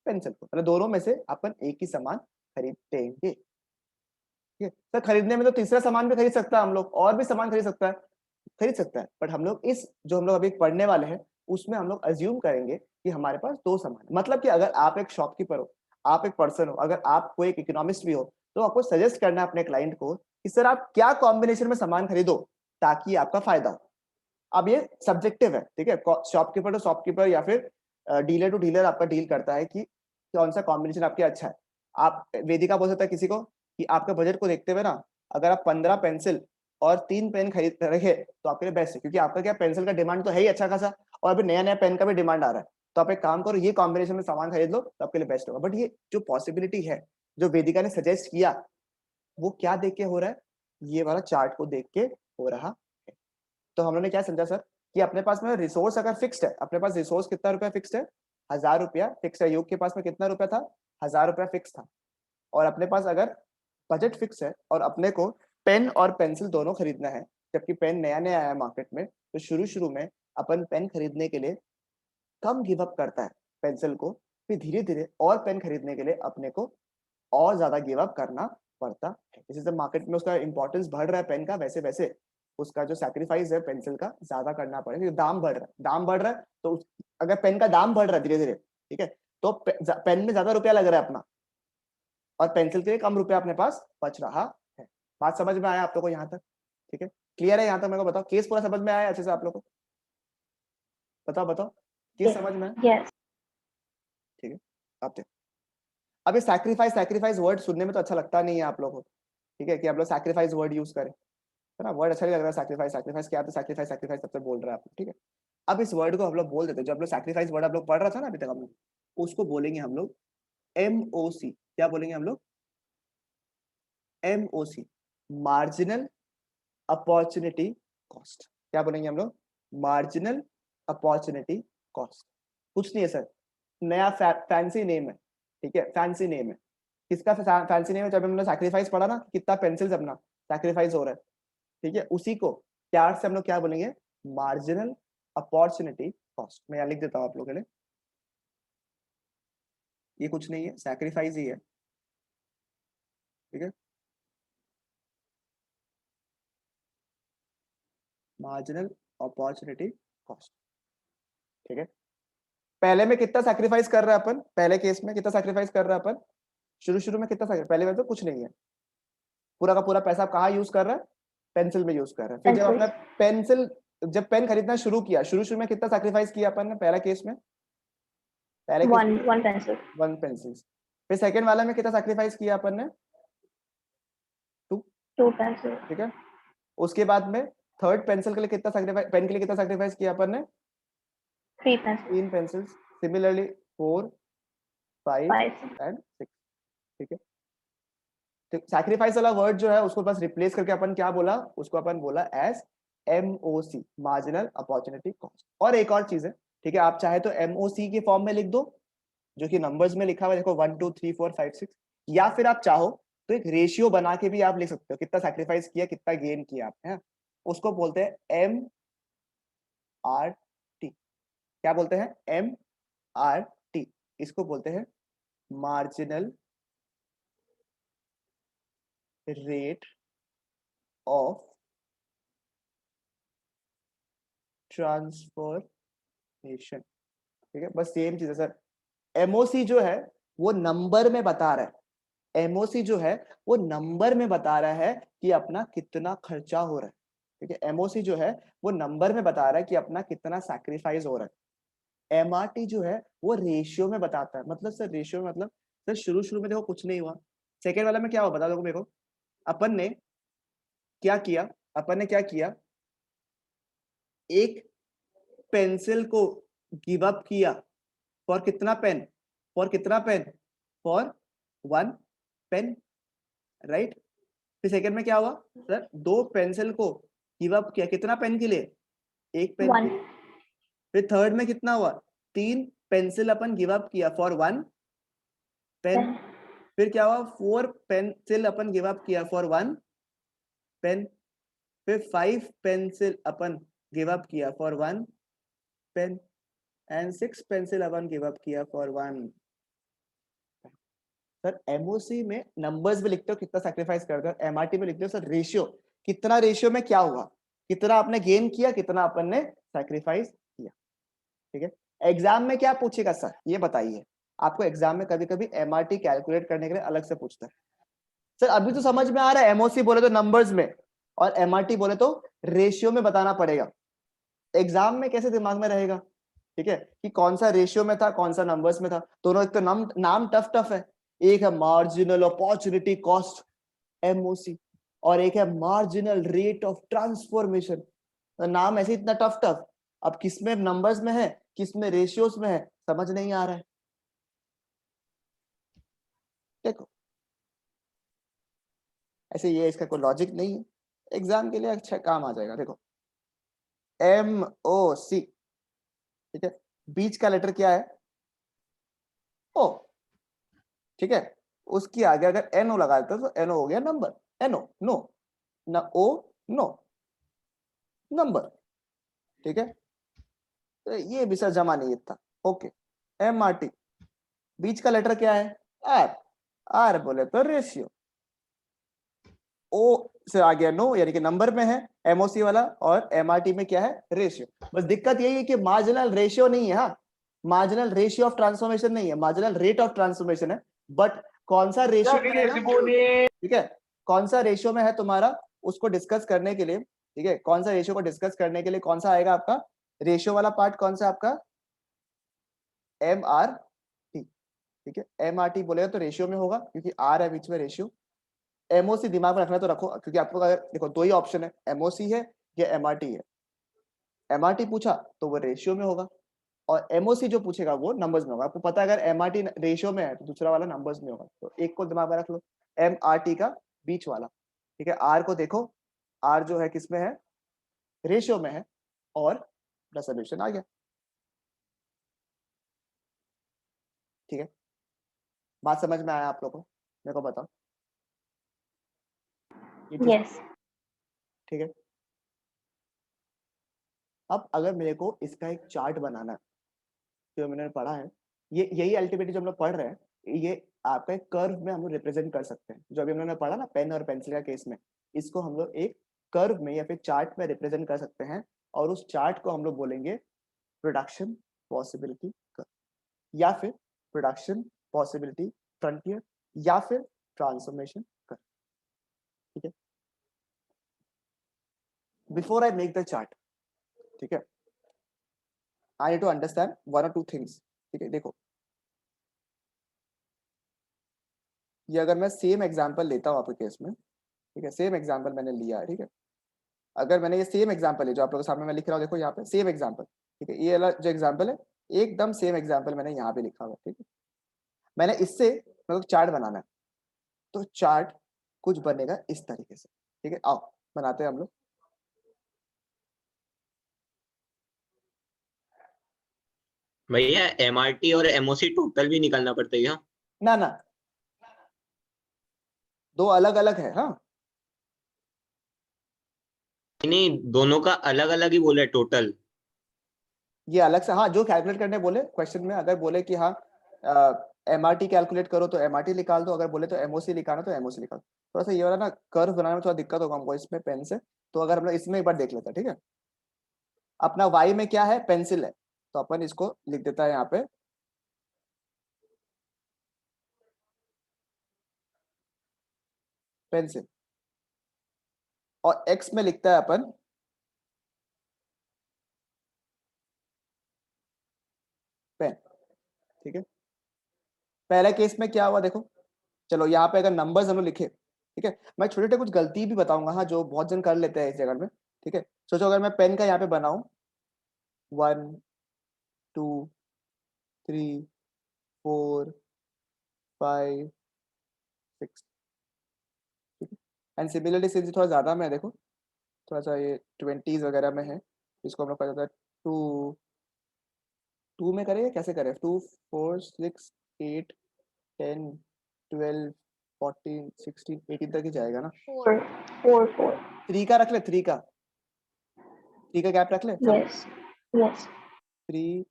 पेंसिल को, मतलब दोनों में से अपन एक ही सामान खरीदेंगे, ठीक है। सर खरीदने में तो तीसरा सामान भी खरीद सकता है हम लोग, और भी सामान खरीद सकता है, बट हम लोग इस जो हम लोग अभी पढ़ने वाले हैं उसमें हम लोग अज्यूम करेंगे कि हमारे पास 2 सामान, मतलब कि अगर आप एक शॉपकीपर हो, आप एक पर्सन हो, अगर आप कोई एक इकोनॉमिस्ट भी हो, तो आपको सजेस्ट करना है अपने क्लाइंट को कि सर आप क्या कॉम्बिनेशन में सामान खरीदो ताकि आपका फायदा हो। अब ये सब्जेक्टिव है, ठीक है, शॉपकीपर टू शॉपकीपर या फिर डीलर टू डीलर आपका डील करता है कि कौन सा कॉम्बिनेशन आपके अच्छा है। आप वेदिका बोल सकता है किसी को कि आपके बजट को देखते हुए ना, अगर आप 15 पेंसिल और 3 पेन खरीद रखे तो आपके लिए बेस्ट है, क्योंकि आपका क्या पेंसिल का डिमांड तो है ही अच्छा खासा, और अभी नया नया पेन का भी डिमांड आ रहा है, तो आप एक काम करो, ये कॉम्बिनेशन में सामान खरीद लो तो आपके लिए बेस्ट होगा। बट ये जो पॉसिबिलिटी है, जो वेदिका ने सजेस्ट किया वो क्या देख के हो रहा है, ये वाला चार्ट को देख के हो रहा है। तो हम लोगों ने क्या समझा सर कि अपने पास में रिसोर्स अगर फिक्स्ड है, अपने पास रिसोर्स कितना रुपया फिक्स्ड है, 1000 रुपया फिक्स है। योग के पास में कितना रुपया था, 1000 रुपया फिक्स था। और अपने पास अगर बजट फिक्स है और अपने को पेन और पेंसिल दोनों खरीदना है, जबकि पेन नया नया आया मार्केट में, तो शुरू में अपन पेन खरीदने के लिए कम गिव अप करता है पेंसिल को, फिर धीरे धीरे और पेन खरीदने के लिए अपने को और ज्यादा गिव अप करना पड़ता है। जैसे जब मार्केट में उसका इंपॉर्टेंस बढ़ रहा है पेन का, वैसे वैसे उसका जो सैक्रिफाइस है पेंसिल का ज्यादा करना पड़ेगा, क्योंकि दाम बढ़ रहा है तो अगर पेन का दाम बढ़ रहा है धीरे धीरे, ठीक है, तो पेन में ज्यादा रुपया लग रहा है अपना, और पेंसिल के लिए कम रुपया अपने पास बच रहा है। बात समझ में आया आप लोगों को यहाँ तक? ठीक है, क्लियर है यहाँ तक? मेरे को बताओ, केस पूरा समझ में आया अच्छे से आप लोग को? बताओ केस समझ में आया? Yes. ठीक है, आप देखो अब ये सैक्रिफाइस वर्ड सुनने में तो अच्छा लगता नहीं है आप लोगों को, ठीक है, कि आप लोग सैक्रिफाइस वर्ड यूज करें, है ना, वर्ड अच्छा नहीं लग रहा। सैक्रिफाइस क्या, तो सैक्रिफाइस सबसे बोल रहा है आप, ठीक है। अब इस वर्ड को हम लोग बोल देते हैं, जब हम लोग सैक्रिफाइस वर्ड आप लोग पढ़ रहा था ना अभी तक हम लोग, उसको बोलेंगे हम लोग MOC। क्या बोलेंगे हम लोग? MOC, marginal opportunity cost. क्या बोलेंगे हम लोग? Marginal opportunity cost. कुछ नहीं है सर, नया फैंसी नेम है, ठीक है, फैंसी नेम है। किसका फैंसी नेम है? जब हमने सैक्रिफाइस पढ़ा ना, कितना पेंसिल्स अपना सैक्रिफाइस हो रहा है, ठीक है, उसी को प्यार से हम लोग क्या बोलेंगे? Marginal opportunity cost. मैं यहाँ लिख देता हूँ आप लोगों के लिए, ये कुछ नहीं है, सैक्रिफाइस ही है, ठीक है, मार्जिनल अपॉर्चुनिटी कॉस्ट, ठीक है। पहले में कितना सैक्रिफाइस कर रहा है अपन, पहले केस में कितना सैक्रिफाइस कर रहा है अपन, शुरू में कितना पहले में तो कुछ नहीं है, पूरा का पूरा पैसा आप कहाँ यूज कर रहा है? पेंसिल में यूज कर रहा है। फिर जब Pencils. अपना पेंसिल, जब पेन खरीदना शुरू किया, शुरू में कितना सैक्रिफाइस किया अपन ने पहला केस में? पहले केस में One pencil. 1 पेंसिल। फिर सेकंड वाले में कितना सैक्रिफाइस किया अपन ने? 2, 2 pencils. ठीक है। उसके बाद में थर्ड पेंसिल के लिए कितना सैक्रिफाइस, पेन के लिए कितना सैक्रिफाइस किया अपन ने? 3 pencils. 3 पेंसिल्स। सिमिलरली 4, 5 5. एंड 6, ठीक है। तो सैक्रिफाइस वाला वर्ड जो है उसको बस रिप्लेस करके अपन क्या बोला, उसको अपन बोला as MOC, marginal opportunity cost. और एक और चीज है, ठीक है, आप चाहे तो MOC के फॉर्म में लिख दो, जो कि नंबर्स में लिखा हुआ है, देखो 1 2 3 4 5 6, या फिर आप चाहो तो एक रेशियो बना के भी आप लिख सकते हो, कितना सैक्रिफाइस किया, कितना गेन किया आपने, उसको बोलते हैं MRT। क्या बोलते हैं? MRT। इसको बोलते हैं मार्जिनल रेट ऑफ ट्रांसफॉर्मेशन, ठीक है, बस सेम चीज है सर। MOC जो है वो नंबर में बता रहा है, MOC जो है वो नंबर में बता रहा है कि अपना कितना खर्चा हो रहा है, ठीक है। MOC जो है वो नंबर में बता रहा है कि अपना कितना सैक्रिफाइस हो रहा है। MRT जो है वो रेशियो में बताता है। मतलब सर रेशियो में मतलब सर शुरू में देखो कुछ नहीं हुआ, सेकेंड वाला में क्या हुआ बता दो मेरे को। अपन ने क्या किया, एक पेंसिल को गिव अप किया फॉर कितना पेन, फॉर 1 पेन, राइट। फिर सेकंड में क्या हुआ सर, 2 पेंसिल को गिव अप किया कितना पेन के लिए? 1 पेन के 1. लिए। फिर थर्ड में कितना हुआ? 3 पेंसिल अपन गिव अप किया फॉर 1 पेन। Pen. फिर क्या हुआ? 4 पेंसिल अपन गिव अप किया फॉर 1 पेन। फिर 5 पेंसिल अपन गिव अप किया फॉर 1 पेन एंड 6 पेंसिल अपन गिव अप किया फॉर 1। सर MOC में नंबर्स में लिखते हो कितना सैक्रिफाइस करते हो, MRT में लिखते हो सर रेशियो, कितना रेशियो में क्या हुआ, कितना आपने गेन किया, कितना अपन ने सैक्रिफाइस किया, ठीक है। एग्जाम में क्या पूछेगा सर ये बताइए, आपको एग्जाम में कभी कभी MRT कैलकुलेट करने के लिए अलग से पूछता है। सर अभी तो समझ में आ रहा है, MOC बोले तो नंबर्स में और MRT बोले तो रेशियो में बताना पड़ेगा। एग्जाम में कैसे दिमाग में रहेगा, ठीक है, कि कौन सा रेशियो में था, कौन सा नंबर्स में था। दोनों एक तो नाम टफ है, एक है मार्जिनल अपॉर्चुनिटी कॉस्ट MOC और एक है मार्जिनल रेट ऑफ ट्रांसफॉर्मेशन। नाम ऐसे इतना टफ, अब किसमें नंबर्स में है, किसमें रेशियोस में है, समझ नहीं आ रहा है। देखो ऐसे ये इसका कोई लॉजिक नहीं है, एग्जाम के लिए अच्छा काम आ जाएगा। देखो MOC, ठीक है, बीच का लेटर क्या है? ओ, ठीक है, उसकी आगे अगर NO लगा देते तो NO हो गया नंबर, NO नो, ना O नो, नंबर, ठीक है। तो ये भी सर जमा नहीं इतना। ओके, MRT, बीच का लेटर क्या है? R, R बोले तो रेशियो, O से आ गया नो, यानी कि नंबर में है MOC वाला, और MRT में क्या है? रेशियो। बस दिक्कत यही है कि मार्जिनल रेशियो नहीं है, हाँ, मार्जिनल रेशियो ऑफ ट्रांसफॉर्मेशन नहीं है, मार्जिनल रेट ऑफ ट्रांसफॉर्मेशन है। बट कौन सा रेशियो में है ना, ठीक है, कौन सा रेशियो में है तुम्हारा, उसको डिस्कस करने के लिए, ठीक है, कौन सा रेशियो को डिस्कस करने के लिए कौन सा आएगा आपका रेशियो वाला पार्ट, कौन सा आपका? MRT, ठीक है, MRT बोलेगा तो रेशियो में होगा, क्योंकि R है बीच में, रेशियो। MOC दिमाग में रखना तो रखो, क्योंकि आपको अगर देखो दो ही ऑप्शन है, MOC है या MRT है। MRT पूछा तो वो रेशियो में होगा, और MOC जो पूछेगा वो नंबर्स में होगा। आपको पता है अगर MRT रेशियो में है तो दूसरा वाला नंबर्स में होगा, तो एक को दिमाग में रख लो, MRT का बीच वाला, ठीक है। R को देखो, R जो है किसमें है? रेशियो में है, और रेजोल्यूशन आ गया, ठीक है। बात समझ में आया आप लोगों को? मेरे को बताओ ये चीज, यस, ठीक है। अब अगर मेरे को इसका एक चार्ट बनाना है, जो मैंने पढ़ा है, ये यही अल्टीमेटली जो हम लोग पढ़ रहे हैं, ये आपका एक कर्व में हम लोग रिप्रेजेंट कर सकते हैं। जो अभी हमने पढ़ा ना पेन और पेंसिल का केस में, इसको हम लोग एक कर्व में या फिर चार्ट में रिप्रेजेंट कर सकते हैं, और उस चार्ट को हम लोग बोलेंगे प्रोडक्शन पॉसिबिलिटी कर्व, या फिर प्रोडक्शन पॉसिबिलिटी फ्रंटियर, या फिर ट्रांसफॉर्मेशन कर्व, ठीक है। Before I make the chart, ठीक है, I need to understand one और टू थिंग्स, ठीक है। देखो, ये अगर मैं सेम एग्जांपल लेता हूँ आपके केस में, ठीक है, सेम एग्जांपल मैंने लिया है, ठीक है। अगर मैंने ये सेम एग्जांपल है जो आप लोगों के सामने मैं लिख रहा हूँ, देखो यहाँ पे सेम एग्जांपल, ठीक है, ये वाला जो एग्जांपल है एकदम सेम एग्जांपल मैंने यहाँ पे लिखा हुआ है, ठीक है। मैंने इससे मेरे को चार्ट बनाना है, तो चार्ट कुछ बनेगा इस तरीके से, ठीक है। आओ बनाते हैं हम लोग। भैया MRT और MOC टोटल भी निकालना पड़ता है क्या? ना ना, दो अलग अलग है, हाँ। नहीं, दोनों का अलग अलग ही बोले टोटल। ये अलग से, हाँ, जो कैलकुलेट करने बोले क्वेश्चन में, अगर बोले कि हाँ MRT कैलकुलेट करो तो MRT निकाल दो, अगर बोले तो MOC निकालो तो MOC निकालो। थोड़ा सा ये वाला ना कर्व बनाने में थोड़ा दिक्कत होगा हमको इसमें पेन से, तो अगर हम लोग इसमें एक बार देख लेते हैं, ठीक है। अपना Y में क्या है? पेंसिल है, तो अपन इसको लिख देता है यहाँ पे पेंसिल, और X में लिखता है अपन पेन, ठीक है। पहले केस में क्या हुआ देखो, चलो यहाँ पे अगर नंबर्स हम लोग लिखे, ठीक है, मैं छोटे छोटे कुछ गलती भी बताऊंगा, हाँ, जो बहुत जन कर लेते हैं इस जगह में, ठीक है। सोचो अगर मैं पेन का यहाँ पे बनाऊं 1 2 3 4 5 6, ठीक है। एंड सिमिलरली सिंस थोड़ा ज्यादा में है, देखो थोड़ा सा ये 20s वगैरह में है, इसको हम लोग पता था 2 2 में करें या कैसे करें? 2 4 6 8 10 12 14 16 18 तक ही जाएगा ना। 4 4 4, 3 का रख ले, 3 का गैप रख ले, चलो। यस यस, 3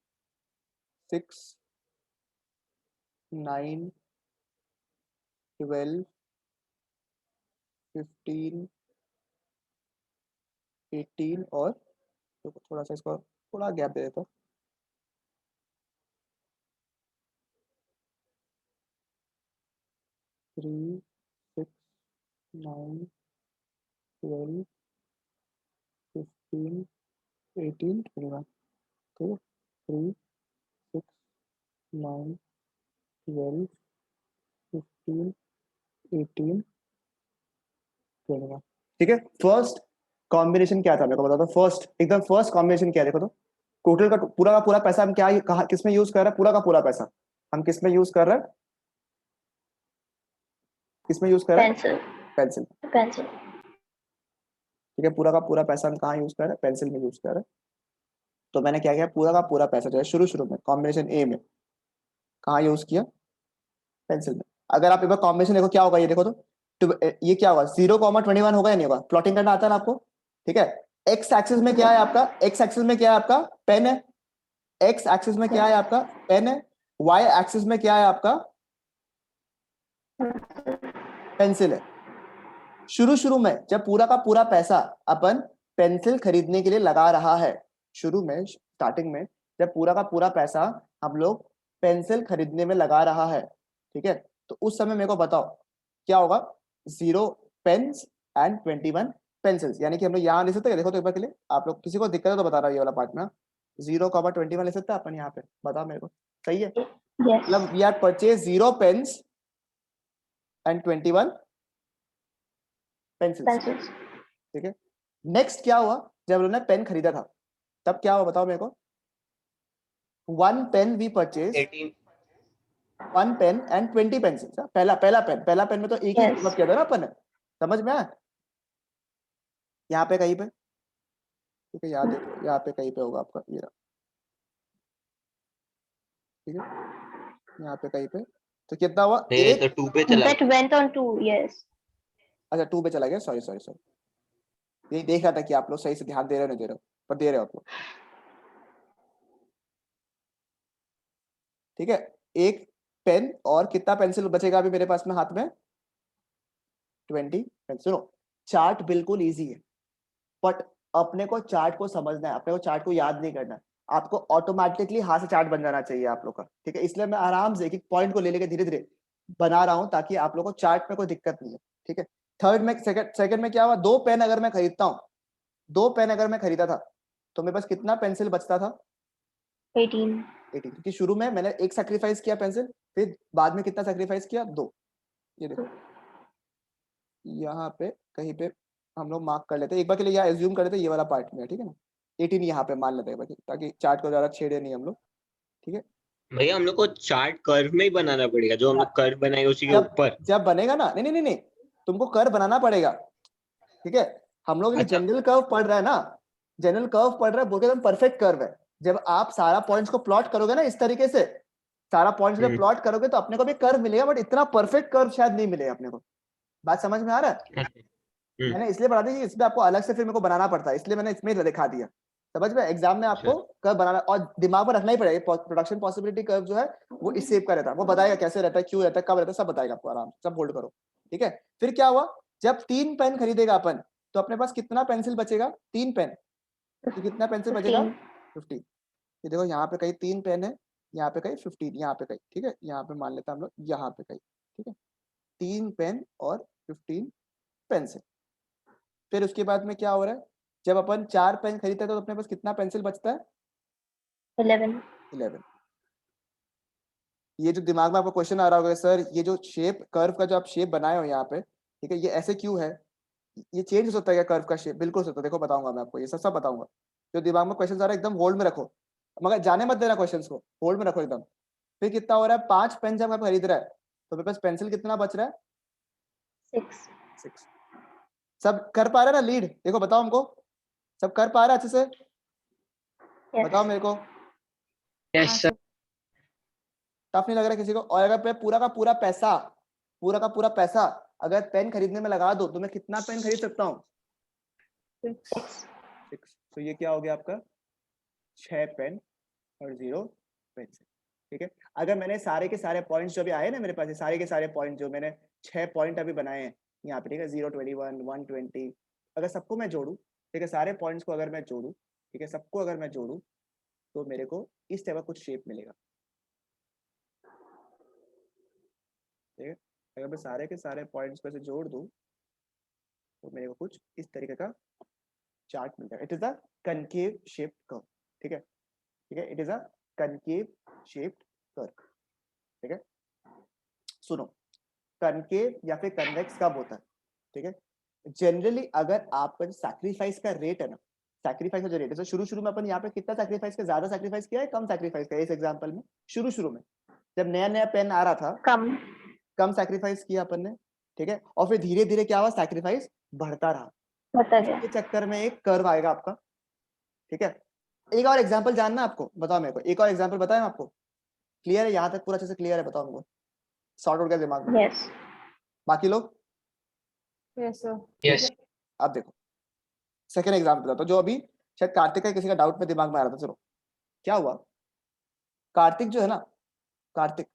6 9 12 15 18, और तो थोड़ा सा इसको थोड़ा गैप दे देता हूँ, 3 6 9 12 15 18 21, ठीक है। 3 6 9 12 15 18 21, ठीक है। फर्स्ट कॉम्बिनेशन क्या था मेरे को बता दो, फर्स्ट एकदम फर्स्ट कॉम्बिनेशन क्या है? देखो तो टोटल का पूरा पैसा हम क्या कहा किसमें यूज कर रहे हैं? पूरा का पूरा पैसा हम किसमें यूज कर रहे हैं? किसमें यूज कर रहे हैं? Pencil pencil, Pencil. ठीक है। पूरा का पूरा पैसा हम कहाँ यूज कर रहे हैं, पेंसिल में यूज कर रहे हैं। तो मैंने क्या किया, पूरा का पूरा पैसा जो है शुरू में कॉम्बिनेशन ए में कहाँ यूज किया, पेंसिल में। अगर आप एक बार कॉम्बिनेशन देखो क्या होगा, ये देखो तो ये क्या होगा, 0,21 होगा या नहीं होगा, प्लॉटिंग करना आता है ना आपको, ठीक है। एक्स एक्सिस में क्या है आपका, एक्स एक्सिस में क्या है आपका, पेन है। एक्स एक्सिस में क्या है आपका, पेन है। वाई एक्सिस में क्या है आपका, पेंसिल है। शुरू में जब पूरा का पूरा पैसा अपन पेंसिल खरीदने के लिए लगा रहा है, शुरू में स्टार्टिंग में जब पूरा का पूरा पैसा हम लोग पेंसिल खरीदने में लगा रहा है, ठीक है, तो उस समय मेरे को बताओ क्या होगा, 0 पेन्स एंड 21 पेंसिल्स। यानी कि हम लोग यहाँ ले सकते हैं, देखो तो एक बार के लिए आप लोग, किसी को दिक्कत है तो बता रहा हूँ, ये वाला पार्ट ना 0,21 ले सकते हैं अपन यहाँ पे, बताओ मेरे को, सही है। Yes. मतलब we are purchase 0 pens and 21 pencils, Pencils. ठीक है। नेक्स्ट क्या हुआ, जब उन्होंने पेन खरीदा था तब क्या हुआ बताओ मेरे को, 1 pen we purchase, 18 1 pen and 20 pencils. पहला पेन में तो एक ही Yes. मतलब किया था ना अपन ने, समझ में आया, यहाँ पे कहीं पे, ठीक है, याद देखो यहाँ पे कहीं पे होगा आपका ये रहा, ठीक है, यहाँ पे कहीं पे, तो कितना हुआ, नहीं एक, तो 2 पे चला That went on 2. Yes. अच्छा 2 पे चला गया, सॉरी, यही देख रहा था कि आप लोग सही से ध्यान दे रहे हो नहीं दे रहे हो, पर दे रहे हो आप लोग, ठीक है। एक पेन और कितना पेंसिल बचेगा अभी मेरे पास में हाथ में, 20 पेंसिल। सुनो, चार्ट बिल्कुल इजी है, बट अपने को चार्ट को समझना है, अपने को चार्ट को याद नहीं करना है, आपको ऑटोमेटिकली हाथ से चार्ट बन जाना चाहिए आप लोग का, ठीक है। इसलिए मैं आराम से एक पॉइंट को ले लेकर धीरे धीरे बना रहा हूं ताकि आप लोग को चार्ट में कोई दिक्कत नहीं है, ठीक है। थर्ड में सेकंड में क्या हुआ, 2 पेन अगर मैं खरीदता हूँ, 2 पेन अगर मैं खरीदा था तो मेरे पास कितना पेंसिल बचता था, 18. 18, क्योंकि शुरू में मैंने एक सैक्रिफाइस किया पेंसिल, फिर बाद में कितना सैक्रिफाइस किया, 2। ये देखो यहाँ पे कहीं पे हम लोग मार्क कर लेते हैं, एक बार के लिए यहाँ एज्यूम कर लेते हैं ये वाला पार्ट में, ठीक है ना, 18 यहाँ पे मान लेते हैं ताकि चार्ट को ज्यादा छेड़े नहीं हम लोग, ठीक है। भैया हम लोग को चार्ट कर्व में ही बनाना पड़ेगा, जो हम लोग कर्व बनाए उसी के जब ऊपर। जब बनेगा ना, नहीं, तुमको कर्व बनाना पड़ेगा, ठीक है। हम लोग अच्छा। जनरल कर्व पढ़ रहा है ना, जनरल कर्व पढ़ रहा है, बोलते एकदम परफेक्ट कर्व है। जब आप सारा पॉइंट्स को प्लॉट करोगे ना इस तरीके से, सारा पॉइंट्स में प्लॉट करोगे तो अपने को भी कर्व मिलेगा, बट इतना परफेक्ट कर्व शायद नहीं मिलेगा अपने को। बात समझ में आ रहा है, मैंने इसलिए बता दी कि इसमें आपको अलग से फिर मेरे को बनाना पड़ता है, इसलिए मैंने इसमें दिखा दिया, समझ में। एग्जाम में आपको कर्व बनाना और दिमाग में रखना ही पड़ेगा, प्रोडक्शन पॉसिबिलिटी कर्व जो है वो इस शेप का रहता है, वो बताएगा कैसे रहता है, क्यों रहता है, कब रहता है, सब बताएगा आपको, आराम सब होल्ड करो, ठीक है। फिर क्या हुआ, जब 3 पेन खरीदेगा अपन तो अपने पास कितना पेंसिल बचेगा, 3 पेन, तो कितना पेंसिल बचेगा, 15। ये देखो यहाँ पे कहीं 3 पेन है, यहाँ पे कहीं 15, यहाँ पे कहीं, ठीक है, यहाँ पे मान लेते हैं हम लोग, यहाँ पे कहीं, ठीक है, 3 पेन और 15 पेंसिल। फिर उसके बाद में क्या हो रहा है, जब अपन 4 पेन खरीदते हैं तो अपने पास कितना पेंसिल बचता है, 11। ये जो दिमाग में आपको क्वेश्चन आ रहा होगा, सर ये जो शेप कर्व का जो आप शेप बनाए हो यहाँ पे, ठीक है, ये ऐसे क्यों है, ये चेंज हो सकता है क्या कर्व का शेप, बिल्कुल हो सकता है, देखो बताऊंगा मैं आपको, ये सब बताऊंगा। जो दिमाग में क्वेश्चन आ रहा है एकदम होल्ड में रखो, मगर जाने मत देना क्वेश्चन को, होल्ड में रखो एकदम। फिर कितना हो रहा है, 5 पेन जब आप खरीद रहा है तो मेरे पास पेंसिल कितना बच रहा है, 6। सब कर पा रहा है ना लीड, देखो बताओ हमको, सब कर पा रहा है अच्छे से, बताओ मेरे को, Yes, sir. टफ नहीं लग रहा है किसी को। और अगर मैं पूरा का पूरा पैसा अगर पेन खरीदने में लगा दो तो मैं कितना पेन खरीद सकता हूँ, 6। तो ये क्या हो गया आपका, 6 पेन और 0 पेंसिल, ठीक है। अगर मैंने सारे के सारे पॉइंट्स जो भी आए ना मेरे पास, सारे के सारे पॉइंट जो मैंने 6 पॉइंट अभी बनाए हैं यहाँ पे, ठीक है, 0, 21, 120, अगर सबको मैं जोड़ू, ठीक है, सारे पॉइंट्स को अगर मैं जोड़ू, ठीक है, सबको अगर मैं जोड़ू तो मेरे को इस तरह कुछ शेप मिलेगा, ठीक है। अगर मैं सारे के सारे पॉइंट्स पे से जोड़ दूं तो मेरे को कुछ इस तरीके का चार्ट मिल जाएगा। It is a concave shaped curve, ठीक है, ठीक है, it is a concave shaped curve, ठीक है। सुनो, कनकेव या फिर कन्वेक्स कब होता है, ठीक है, जनरली अगर आपका सैक्रिफाइस का रेट है ना, सैक्रिफाइस का जो रेट है, शुरू में अपन यहाँ पे कितना सैक्रिफाइस किया, ज्यादा सैक्रिफाइस किया है, कम सैक्रिफाइस किया, इस एग्जांपल में शुरू में जब नया पेन आ रहा था Come. कम सैक्रिफाइस किया अपन ने, ठीक है, और फिर धीरे धीरे क्या हुआ, सैक्रिफाइस बढ़ता रहा। बता गया। इसके चक्कर में एक कर्व आएगा आपका, ठीक है। एक और एग्जांपल जानना आपको, बताओ मेरे को, एक और एग्जांपल बताएं आपको, क्लियर है यहाँ तक, पूरा अच्छे से क्लियर है, बताओ हमको, सॉर्ट आउट गया दिमाग में, यस बाकी लोग? Yes sir. यस अब देखो सेकंड एग्जांपल बताता हूं, जो अभी शायद कार्तिक का किसी का डाउट में दिमाग में आ रहा था। चलो क्या हुआ, कार्तिक जो है ना, कार्तिक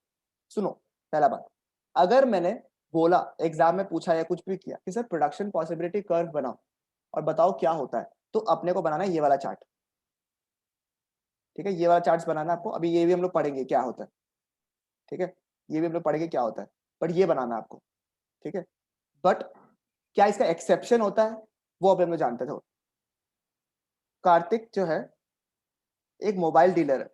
सुनो, पहला बात, अगर मैंने बोला एग्जाम में पूछा या कुछ भी किया कि सर प्रोडक्शन पॉसिबिलिटी कर्व बनाओ और बताओ क्या होता है, तो अपने को बनाना है ये वाला चार्ट, ठीक है, ये वाला चार्ट्स बनाना है आपको। अभी ये भी हम लोग पढ़ेंगे क्या होता है, ठीक है, ये भी हम लोग पढ़ेंगे क्या होता है, बट ये बनाना है आपको, ठीक है। बट क्या इसका एक्सेप्शन होता है, वो अभी हम लोग जानते थे। कार्तिक जो है एक मोबाइल डीलर है,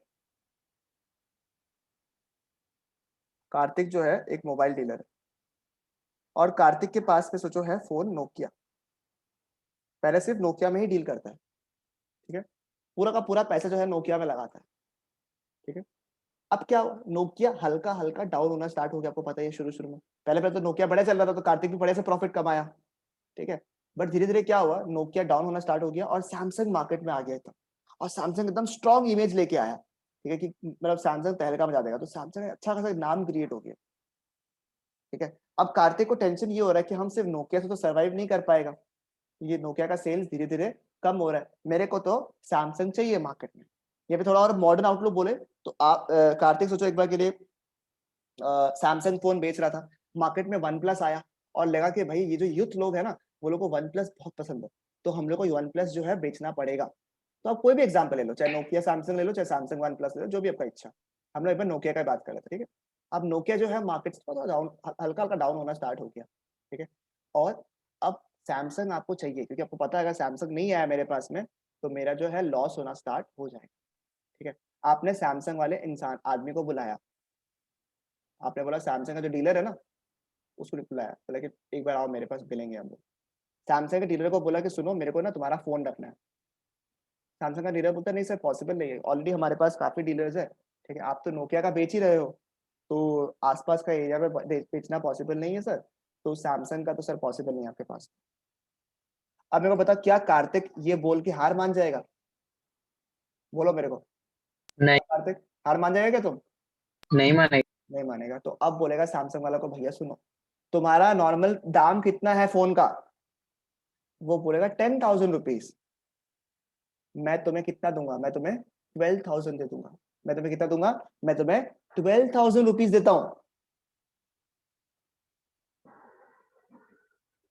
कार्तिक जो है एक मोबाइल डीलर है, और कार्तिक के पास में सोचो है फोन नोकिया, पहले सिर्फ नोकिया में ही डील करता है, ठीक है, पूरा का पूरा पैसा जो है नोकिया में लगाता है, ठीक है। अब क्या, नोकिया हल्का हल्का डाउन होना स्टार्ट हो गया, आपको पता ही है, शुरू शुरू में पहले पहले तो नोकिया बड़े चल रहा था, तो कार्तिक भी बड़े से प्रॉफिट कमाया, ठीक है। बट धीरे धीरे क्या हुआ, नोकिया डाउन होना स्टार्ट हो गया और सैमसंग मार्केट में आ गया था, और सैमसंग एकदम स्ट्रॉन्ग इमेज लेके आया, ठीक है, कि मतलब सैमसंग तहलका मचा देगा, तो सैमसंग अच्छा खासा नाम क्रिएट हो गया, ठीक है। अब कार्तिक को टेंशन ये हो रहा है कि हम सिर्फ नोकिया से तो सर्वाइव नहीं कर पाएगा, ये नोकिया का सेल्स धीरे धीरे कम हो रहा है, मेरे को तो सैमसंग चाहिए मार्केट में। ये पे थोड़ा और मॉडर्न आउटलुक बोले तो आप कार्तिक सोचो एक बार के लिए सैमसंग फोन बेच रहा था, मार्केट में वन प्लस आया और लगा कि भाई ये जो यूथ लोग है ना, वो लोग को वन प्लस बहुत पसंद है, तो हम लोग को वन प्लस जो है बेचना पड़ेगा। तो आप कोई भी एग्जाम्पल ले लो, चाहे नोकिया सैमसंग ले लो, चाहे सैमसंग वन प्लस ले लो, जो भी आपका इच्छा। हम लोग एक बार नोकिया का बात कर लेते, ठीक है। अब नोकिया जो है मार्केट से थोड़ा डाउन, हल्का हल्का डाउन होना स्टार्ट हो गया, ठीक है। और अब सैमसंग आपको चाहिए, क्योंकि आपको पता है अगर सैमसंग नहीं आया मेरे पास में तो मेरा जो है लॉस होना स्टार्ट हो जाएगा, ठीक है। आपने सैमसंग वाले इंसान आदमी को बुलाया, आपने बोला सैमसंग का जो डीलर है ना उसको बुलाया, बोला कि एक बार आओ मेरे पास, मिलेंगे हम लोग। सैमसंग के डीलर को बोला कि सुनो मेरे को ना तुम्हारा फोन रखना है। सैमसंग का डीलर बोलता नहीं सर पॉसिबल नहीं है, ऑलरेडी हमारे पास काफी डीलर्स है, ठीक है, आप तो नोकिया का बेच ही रहे हो, तो आसपास का एरिया में बेचना पॉसिबल नहीं है सर, तो सैमसंग का तो सर पॉसिबल नहीं है आपके पास। अब मेरे को बता, क्या कार्तिक ये बोल के हार मान जाएगा? बोलो मेरे को, नहीं कार्तिक हार मान जाएगा क्या तुम? नहीं मानेगा। नहीं मानेगा। तो अब बोलेगा सैमसंग वाला को, भैया सुनो तुम्हारा नॉर्मल दाम कितना है फोन का? वो बोलेगा 10,000 रुपीज। मैं तुम्हें कितना दूंगा? मैं तुम्हें 12,000 दे दूंगा। मैं तुम्हें कितना दूंगा? मैं तुम्हें 12,000 रुपीज देता हूं,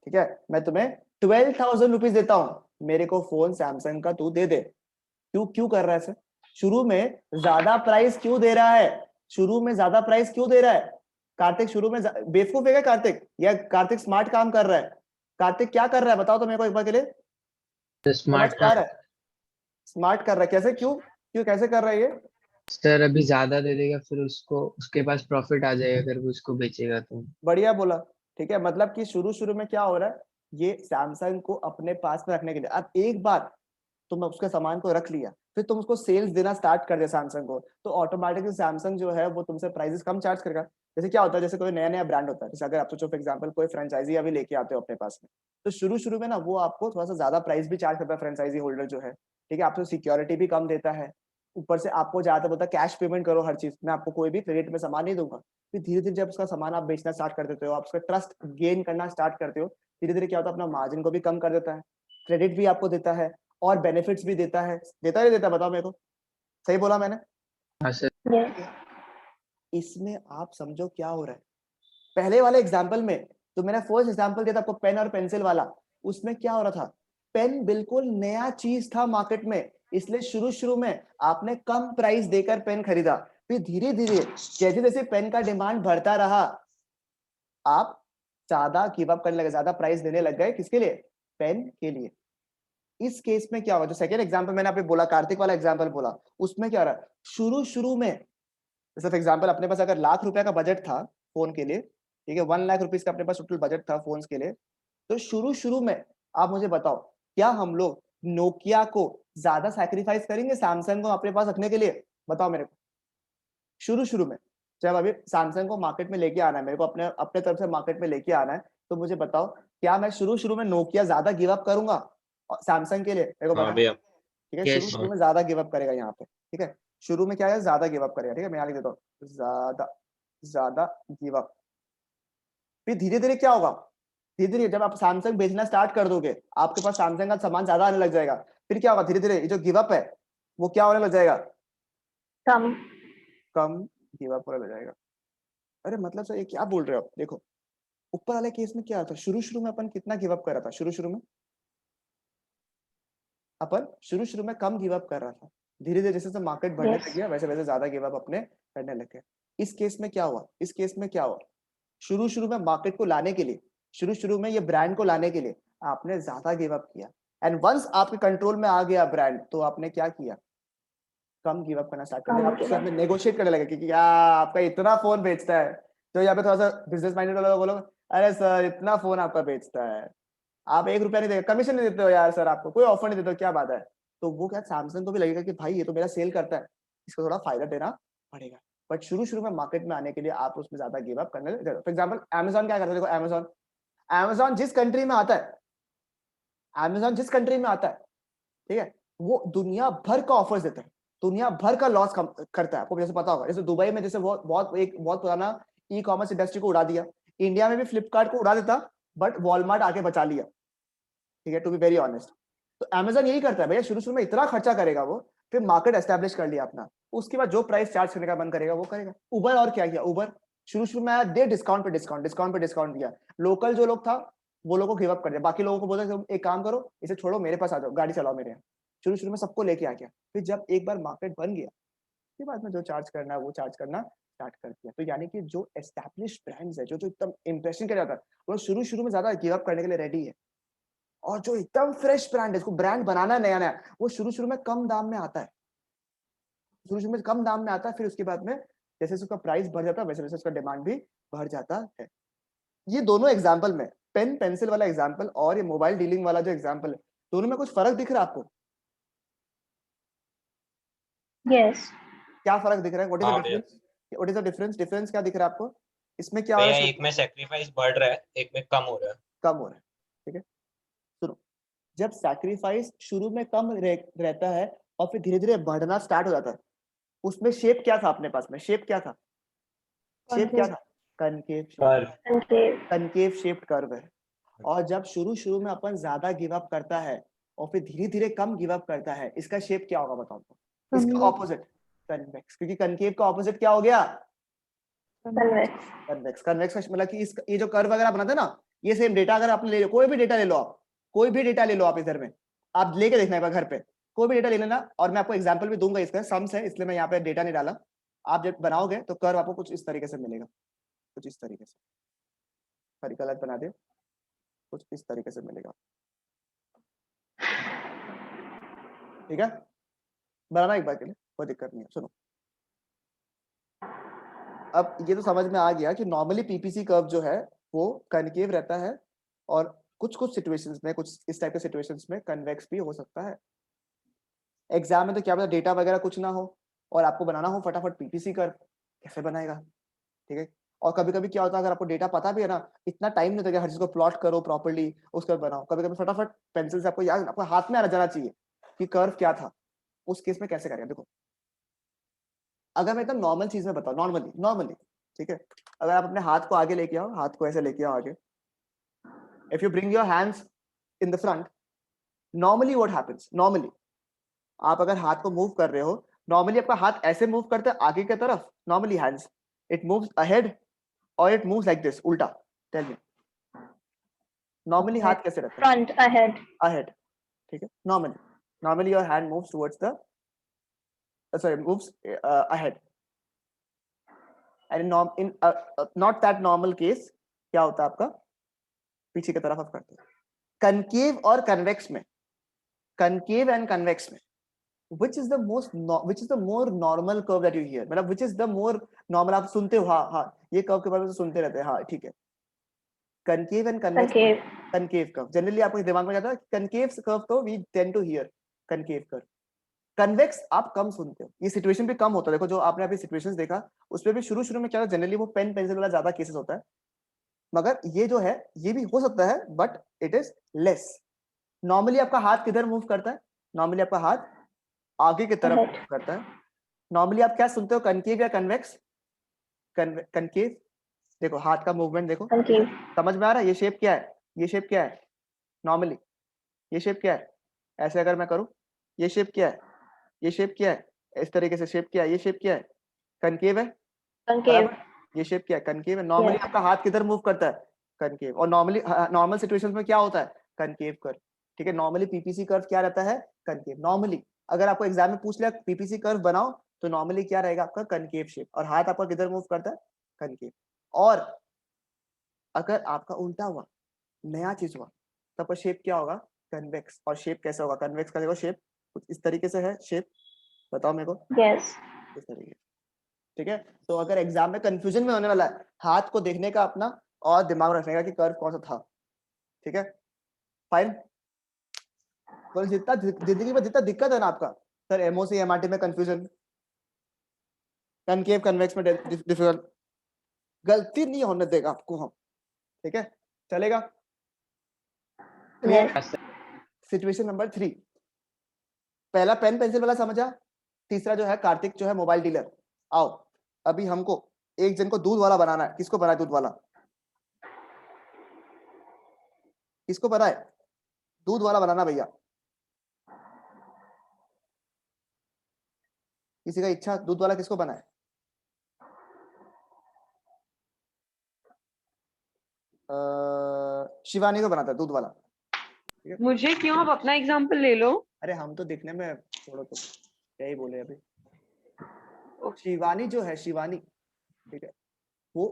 ठीक है, मैं तुम्हें 12,000 रुपीज देता हूं, मेरे को फोन सैमसंग का तू दे दे। क्यों क्यों कर रहा है सर? शुरू में ज्यादा प्राइस क्यों दे रहा है? शुरू में ज्यादा प्राइस क्यों दे रहा है? कार्तिक शुरू में बेवकूफ है क्या कार्तिक, या कार्तिक स्मार्ट काम कर रहा है? कार्तिक क्या कर रहा है बताओ तो मेरे को एक बार के लिए, समझ स्मार्ट पा रहा है? स्मार्ट कर रहा है, कैसे, क्यों क्यों कैसे कर रहा है ये? सर अभी ज्यादा दे देगा, फिर उसको उसके पास प्रॉफिट आ जाएगा अगर वो उसको बेचेगा तो। बढ़िया बोला, ठीक है, मतलब कि शुरू शुरू में क्या हो रहा है, ये सैमसंग को अपने पास में रखने के लिए। अब एक बार तुम उसके सामान को रख लिया, फिर तुम उसको सेल्स देना स्टार्ट कर दिया सैमसंग को, तो ऑटोमेटिकली सैमसंग जो है वो तुमसे प्राइसेस कम चार्ज करेगा। जैसे क्या होता है, जैसे कोई नया नया ब्रांड होता है, जैसे अगर आप सोचो फॉर एग्जांपल कोई फ्रेंचाइजी अभी लेके आते हो अपने पास में, तो शुरू शुरू में ना वो आपको थोड़ा सा ज्यादा प्राइस भी चार्ज करता है, फ्रेंचाइजी होल्डर जो है, ठीक है, आपको सिक्योरिटी भी कम देता है, ऊपर से आपको ज्यादा बोलता है कैश पेमेंट करो हर चीज, मैं आपको कोई भी क्रेडिट में सामान नहीं दूंगा। फिर धीरे धीरे जब उसका सामान आप बेचना स्टार्ट कर देते हो, आप उसका ट्रस्ट गेन करना स्टार्ट करते हो, धीरे धीरे क्या होता है, अपना मार्जिन को भी कम कर देता है, क्रेडिट भी आपको देता है, और बेनिफिट्स भी देता है। देता नहीं देता बताओ मेरे को, सही बोला मैंने? हाँ सर। यस इसमें आप समझो क्या हो रहा है। पहले वाले एग्जाम्पल में तो मैंने फर्स्ट एग्जाम्पल दिया था आपको पेन और पेंसिल वाला, उसमें क्या हो रहा था, पेन बिल्कुल नया चीज था मार्केट में, इसलिए शुरू शुरू में आपने कम प्राइस देकर पेन खरीदा, फिर धीरे धीरे जैसे जैसे पेन का डिमांड बढ़ता रहा, आप ज्यादा गिव अप करने लगे, ज्यादा प्राइस देने लग गए, किसके लिए? पेन के लिए। इस केस में क्या होगा, जो सेकंड एग्जांपल मैंने आपको बोला, कार्तिक वाला एग्जांपल बोला, उसमें क्या हो रहा है, शुरू शुरू में जैसे फॉर एग्जांपल अपने पास अगर लाख रुपए का बजट था फोन के लिए, ठीक है, 1 लाख रुपीज का अपने पास टोटल बजट था फोन के लिए, तो शुरू शुरू में आप मुझे बताओ, क्या हम लोग नोकिया को ज्यादा सैक्रिफाइस करेंगे सैमसंग को अपने पास रखने के लिए? बताओ मेरे को। शुरू शुरू में जब अभी सैमसंग को मार्केट में लेके आना है, मेरे को अपने अपने तरफ से मार्केट में लेके आना है, तो मुझे बताओ क्या मैं शुरू में नोकिया ज्यादा गिव अप करूंगा सैमसंग के लिए? मेरे को हाँ बताना, भैया। ठीक है? Yes. शुरू में ज्यादा गिव अप करेगा यहाँ पे, ठीक है? शुरू में क्या है, ज्यादा गिव अप करेगा, ठीक है? मैं यहाँ लिख देता हूँ ज्यादा गिव अप। फिर धीरे धीरे क्या होगा, धीरे धीरे जब आप सैमसंग बेचना स्टार्ट कर दोगे, आपके पास सैमसंग का सामान ज्यादा आने लग जाएगा, फिर क्या होगा, धीरे धीरे ये जो गिव अप है वो क्या होने लग जाएगा, कम। कम गिव अप होने लग जाएगा। अरे मतलब सर ये क्या बोल रहे हो आप? देखो ऊपर वाले केस में क्या था, शुरू में अपन कितना गिव अप कर रहा था, शुरू में अपन शुरू में कम गिव अप कर रहा था, धीरे धीरे जैसे मार्केट बढ़ने Yes. लग गया वैसे वैसे ज्यादा गिव अप अपने करने लग गए। इस केस में क्या हुआ, इस केस में क्या हुआ, शुरू में मार्केट को लाने के लिए, शुरू में ये ब्रांड को लाने के लिए आपने ज्यादा गिव अप किया, एंड वंस आपके कंट्रोल में आ गया ब्रांड, तो आपने क्या किया, कम गिव अप करना स्टार्ट कर दिया। कम आप उसके give साथ में नेगोशिएट करने लगे कि क्या आपका इतना फोन बेचता है, तो यहाँ पे थोड़ा सा बिजनेस माइंडेड वाला बोलो, अरे सर इतना फोन आपका बेचता है, आप 1 रुपया नहीं देते, कमीशन नहीं देते हो यार सर, आपको कोई ऑफर नहीं देते हो, क्या बात है? तो वो क्या सैमसंग को भी लगेगा कि भाई ये तो मेरा सेल करता है, इसको थोड़ा फायदा देना पड़ेगा। बट शुरू में मार्केट में आने के लिए आप उसमें ज्यादा गिव अप करने लगे। फॉर एग्जाम्पल अमेजॉन क्या करता है, देखो अमेजॉन जिस कंट्री में आता है, अमेजॉन जिस कंट्री में आता है, ठीक है, वो दुनिया भर का ऑफर्स देता है, दुनिया भर का लॉस करता है। आपको जैसे पता होगा, जैसे दुबई में जैसे एक बहुत पुराना ई कॉमर्स इंडस्ट्री को उड़ा दिया, इंडिया में भी फ्लिपकार्ट को उड़ा देता, बट वॉलमार्ट आके बचा लिया, ठीक है, टू बी वेरी ऑनेस्ट। तो अमेजन यही करता है भैया, शुरू में इतना खर्चा करेगा वो, फिर मार्केट एस्टेब्लिश कर लिया अपना, उसके बाद जो प्राइस चार्ज करने का बंद करेगा वो करेगा। उबर और क्या किया, उबर शुरू में आया, दे डिस्काउंट पे डिस्काउंट दिया, लोकल जो लोग था वो लोगों को गिव अप कर दिया, बाकी लोगों को बोला तुम एक काम करो, इसे छोड़ो, मेरे पास आ जाओ, गाड़ी चलाओ मेरे यहाँ। शुरू में सबको लेके आ गया, फिर जब एक बार मार्केट बन गया, के बाद में जो चार्ज करना है वो चार्ज करना स्टार्ट कर दिया। तो यानी कि जो एस्टैब्लिश ब्रांड्स है, जो एकदम इंप्रेशन किया जाता है, वो शुरू में ज्यादा गिव अप करने के लिए रेडी है, और जो एकदम फ्रेश ब्रांड है, इसको ब्रांड बनाना नया नया, वो शुरू में कम दाम में आता है, शुरू में कम दाम में आता है, फिर उसके बाद में जैसे उसका प्राइस बढ़ जाता है वैसे वैसे उसका डिमांड भी बढ़ जाता है। ये दोनों एग्जाम्पल में, पेन पेंसिल वाला एग्जाम्पल और ये मोबाइल डीलिंग वाला जो एग्जाम्पल है, दोनों में कुछ फर्क दिख रहा है आपको? Yes. क्या फर्क दिख रहा है? व्हाट इज द हाँ भैया। Difference, what is the difference, difference क्या दिख रहा है आपको? इसमें क्या हो भैया रहा है, एक में सेक्रीफाइस बढ़ रहा है, एक में कम हो रहा है। कम हो रहा है, ठीक है? सुनो, जब सैक्रिफाइस शुरू में कम रहता है और फिर धीरे धीरे बढ़ना स्टार्ट हो जाता है, उसमें शेप क्या था अपने पास में, शेप क्या था, शेप क्या था, concave, Concave. Concave shaped curve है। और जब शुरू में अपन ज्यादा गिव अप करता है और फिर धीरे धीरे कम गिव अप करता है, इसका शेप क्या होगा बताओ तो? इसका Convex. ऑपोजिट, कन्वेक्स, क्योंकि कनकेव का ऑपोजिट क्या हो गया, Convex. कन्वेक्स। कन्वेक्स का मतलब कि इस ये जो कर्व वगैरह बनाते हैं ना, ये सेम डेटा अगर आप ले लो, कोई भी डेटा ले लो आप, कोई भी डेटा ले लो आप, इधर में आप लेके देखना एक बार घर पे, कोई भी डेटा ले लेना, और मैं आपको एग्जांपल भी दूंगा, इसका सम्स है इसलिए मैं यहाँ पे डेटा नहीं डाला। आप जब बनाओगे तो कर्व आपको कुछ इस तरीके से मिलेगा, कुछ इस तरीके से, सॉरी गलत बना दे, कुछ इस तरीके से मिलेगा, ठीक है? बनाना एक बार के लिए, कोई दिक्कत नहीं है। सुनो, अब ये तो समझ में आ गया कि नॉर्मली पीपीसी कर्व जो है वो कनकेव रहता है, और कुछ कुछ सिचुएशंस में, कुछ इस टाइप के सिचुएशंस में कन्वेक्स भी हो सकता है। एग्जाम में तो क्या पता डेटा वगैरह कुछ ना हो और आपको बनाना हो फटाफट पीपीसी कर्व, कैसे बनाएगा, ठीक है? और कभी कभी क्या होता है, अगर आपको डेटा पता भी है ना, इतना टाइम नहीं लगेगा हर चीज को प्लॉट करो प्रॉपर्ली, उसका बनाओ, कभी कभी फटाफट पेंसिल से आपको याद, आपको हाथ में आना जाना चाहिए कि कर्व क्या था, उस केस में कैसे करेंगे। देखो अगर मैं एकदम नॉर्मल चीज में बताऊं, नॉर्मली, ठीक है, अगर आप अपने हाथ को आगे लेके आओ, हाथ को ऐसे लेके आओ आगे, if you bring your hands in the front, normally what happens, normally आप अगर हाथ को मूव कर रहे हो, नॉर्मली आपका हाथ ऐसे मूव करता है आगे की तरफ, normally hands it moves ahead और इट मूव्स लाइक दिस, उल्टा, टेल मी नॉर्मली हाथ कैसे रहता है? Front. Ahead. अहेड, ठीक है, normally your hand moves towards the, sorry, moves ahead, and in not that normal case क्या होता है आपका, पीछे की तरफ आप करते हैं। कनकेव और कन्वेक्स में, कनकेव एंड कन्वेक्स में which is the more normal curve that you hear, मतलब which is the more normal, आप सुनते हो, हाँ ये कर्व के बारे में सुनते रहते हैं, हाँ ठीक है, concave and convex. Concave. Concave curve generally आपके दिमाग में जाता है, कनकेव कर्व तो we tend to hear concave curve, convex आप कम सुनते हो, ये सिचुएशन भी कम होता है। देखो जो आपने अभी सिचुएशंस देखा उसमें भी शुरू में क्या था, जनरली वो पेन पेंसिल वाला ज्यादा केसेस होता है, मगर ये जो है ये भी हो सकता है, but it is less. Normally आपका हाथ किधर मूव करता है? नॉर्मली आपका हाथ आगे की तरफ Ahead. मूव करता है। नॉर्मली आप क्या सुनते हो, कनकेव या कन्वेक्स? कनकेव। देखो हाथ का मूवमेंट देखो, Concave. समझ में आ रहा है? ये शेप क्या है, ये शेप क्या है नॉर्मली? ये शेप क्या है? ऐसे अगर मैं करूं, ये शेप क्या है, ये शेप क्या है, इस तरीके से शेप क्या है, ये शेप क्या है? कनकेव है, Concave. बराबर। ये शेप क्या है? कनकेव है। Normally Yes. आपका हाथ किधर मूव करता है? कनकेव। और नॉर्मली नॉर्मल सिचुएशंस में क्या होता है? Concave curve. ठीक है, नॉर्मली पीपीसी कर्व क्या रहता है? कनकेव। नॉर्मली अगर आपको एग्जाम में पूछ लिया पीपीसी कर्व बनाओ, तो नॉर्मली क्या रहेगा आपका? Concave shape. और हाथ आपका किधर मूव करता है? कनकेव। और अगर आपका उल्टा हुआ, नया चीज हुआ, तब का शेप क्या होगा? कन्वेक्स। और शेप कैसा होगा कन्वेक्स का? देखो शेप कुछ इस तरीके से है शेप, बताओ मेरे को। Yes. इस तरीके। ठीक है, तो अगर एग्जाम में कंफ्यूजन में होने वाला है, हाथ को देखने का अपना और दिमाग रखने का कि कर्व कौन सा था। ठीक है, फाइन। तो जितना जिंदगी में जितना दिक्कत है ना आपका, सर एमओसी एमआरटी में कंफ्यूजन, कनकेव कन्वेक्स में डिफिकल्ट, गलती नहीं होने देगा आपको हम। ठीक है, चलेगा? क्लियर? Yes. सिचुएशन नंबर 3, पहला पेन पेंसिल वाला समझा, तीसरा जो है कार्तिक जो है मोबाइल डीलर। आओ अभी हमको एक जन को दूध वाला बनाना है। किसको बनाए दूध वाला? किसको बनाए दूध वाला बनाना भैया? किसी का इच्छा दूध वाला किसको बनाए? शिवानी को बनाता है दूध वाला। मुझे क्यों? आप अपना एग्जाम्पल ले लो। अरे हम तो दिखने में छोड़ो, तो क्या ही बोले अभी। शिवानी जो है, शिवानी, ठीक है, वो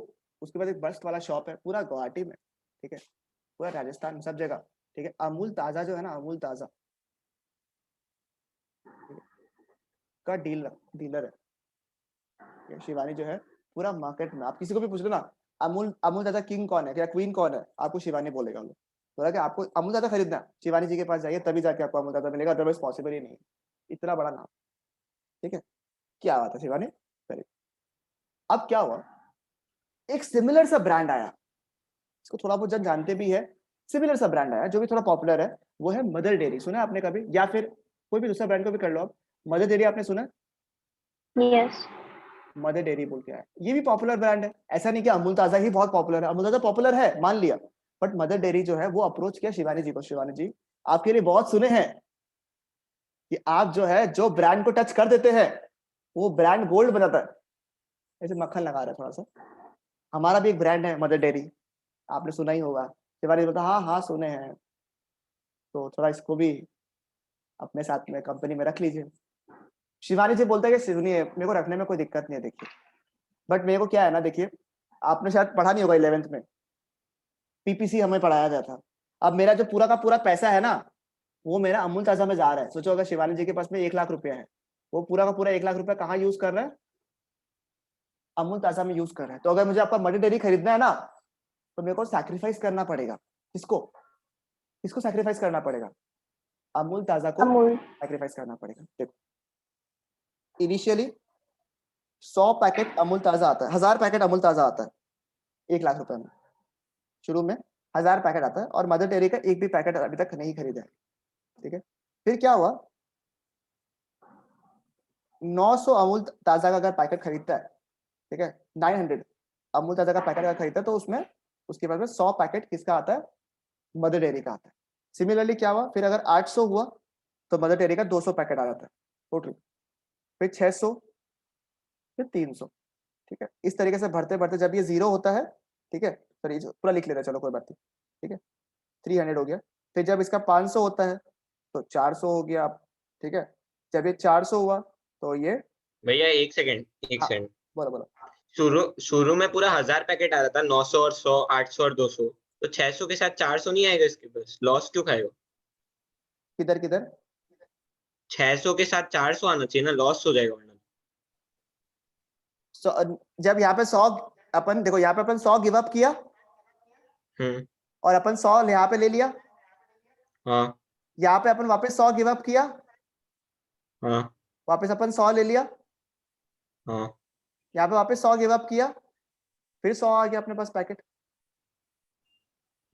उसके बाद एक बर्स्ट वाला शॉप है पूरा गुवाहाटी में। ठीक है, पूरा राजस्थान में, सब जगह। ठीक है, अमूल ताजा जो है ना, अमूल ताजा, ठीक है, का डीलर है। ठीक है, शिवानी जो है पूरा मार्केट में, आप किसी को भी पूछ लो ना, अमूल अमूल ताजा किंग कौन है या क्वीन कौन है, आपको शिवानी बोलेगा। वो बोला कि आपको अमूल ताजा खरीदना है, शिवानी जी के पास जाइए, तभी जाके आपको अमूल ताजा मिलेगा, अदरवाइज पॉसिबल ही नहीं है। इतना बड़ा नाम। ठीक है, क्या बात है शिवानी, करेक्ट। अब क्या हुआ, एक सिमिलर सा ब्रांड आया, इसको थोड़ा बहुत जन जानते भी है। सिमिलर सा ब्रांड आया जो भी थोड़ा पॉपुलर है, वो है मदर डेयरी। सुना है आपने कभी? या फिर कोई भी दूसरा ब्रांड को भी कर लो आप। मदर डेयरी आपने सुना है? Yes. मदर डेयरी बोल के आया, ये भी पॉपुलर ब्रांड है। ऐसा नहीं कि अमूल ताजा ही बहुत पॉपुलर है, अमूल ताजा पॉपुलर है मान लिया, बट मदर डेयरी जो है वो अप्रोच किया शिवानी जी को। शिवानी जी, आपके लिए बहुत सुने हैं कि आप जो है जो ब्रांड को टच कर देते हैं वो ब्रांड गोल्ड बनाता है। ऐसे मक्खन लगा रहा है थोड़ा सा। हमारा भी एक ब्रांड है मदर डेयरी, आपने सुना ही होगा। शिवानी जी बोलता हाँ हाँ सुने हैं, तो थोड़ा इसको भी अपने साथ में कंपनी में रख लीजिए। शिवानी जी बोलते हैं कि सुनिए मेरे को रखने में कोई दिक्कत नहीं है, देखिए बट मेरे को क्या है ना, देखिए आपने शायद पढ़ा नहीं होगा 11th में, पीपीसी हमें पढ़ाया गया था। अब मेरा जो पूरा का पूरा पैसा है ना, वो मेरा अमूल ताजा में जा रहा है। सोचो अगर शिवानी जी के पास में 1 लाख रुपया है, वो पूरा का पूरा 1 लाख रुपया कहाँ यूज कर रहा है? अमूल ताजा में यूज कर रहा है। तो अगर मुझे आपका मदर डेयरी खरीदना है ना, तो मेरे को सैक्रिफाइस करना पड़ेगा। किसको? किसको सैक्रिफाइस करना पड़ेगा? अमूल ताजा को Amul. सैक्रिफाइस करना पड़ेगा। देखो इनिशियली 100 पैकेट अमूल ताजा आता है, 1000 पैकेट अमूल ताजा आता है 1 लाख रुपए में। शुरू में 1000 पैकेट आता है, और मदर डेयरी का एक भी पैकेट अभी तक नहीं खरीदा है। ठीक है, फिर क्या हुआ, 900 अमूल ताजा का अगर पैकेट खरीदता है, ठीक है, 900 अमूल ताजा का पैकेट अगर खरीदता है, तो उसमें उसके बाद में 100 पैकेट किसका आता है? मदर डेयरी का आता है। सिमिलरली क्या हुआ, फिर अगर 800 हुआ तो मदर डेयरी का 200 पैकेट आ जाता है टोटल, फिर 600, फिर 300। ठीक है, इस तरीके से बढ़ते बढ़ते जब ये 0 होता है, ठीक है, सर ये पूरा लिख लेते हैं, चलो कोई बात नहीं। ठीक है, 300 हो गया। फिर जब इसका 500 होता है तो 400 हो गया। ठीक है, जब ये 400 हुआ तो ये, भैया एक सेकंड हाँ बोलो बोलो। शुरू शुरू में पूरा 1000 पैकेट आ रहा था, 900 और 100, 800 और 200, तो 600 के साथ 400 नहीं आएगा इसके पास? लॉस क्यों खाएगा? किधर किधर? 600 के साथ 400 आना चाहिए ना, लॉस हो जाएगा वरना। जब यहाँ पे 100, अपन देखो यहाँ पे अपन 100 गिव अप किया, और अपन 100 यहाँ पे ले लिया, हाँ यहाँ पे अपन वापस 100 गिव अप किया, हाँ वापस अपन 100 ले लिया, हाँ। यहाँ पे वापस 100 गिव अप किया, फिर 100 आ गया अपने पास पैकेट।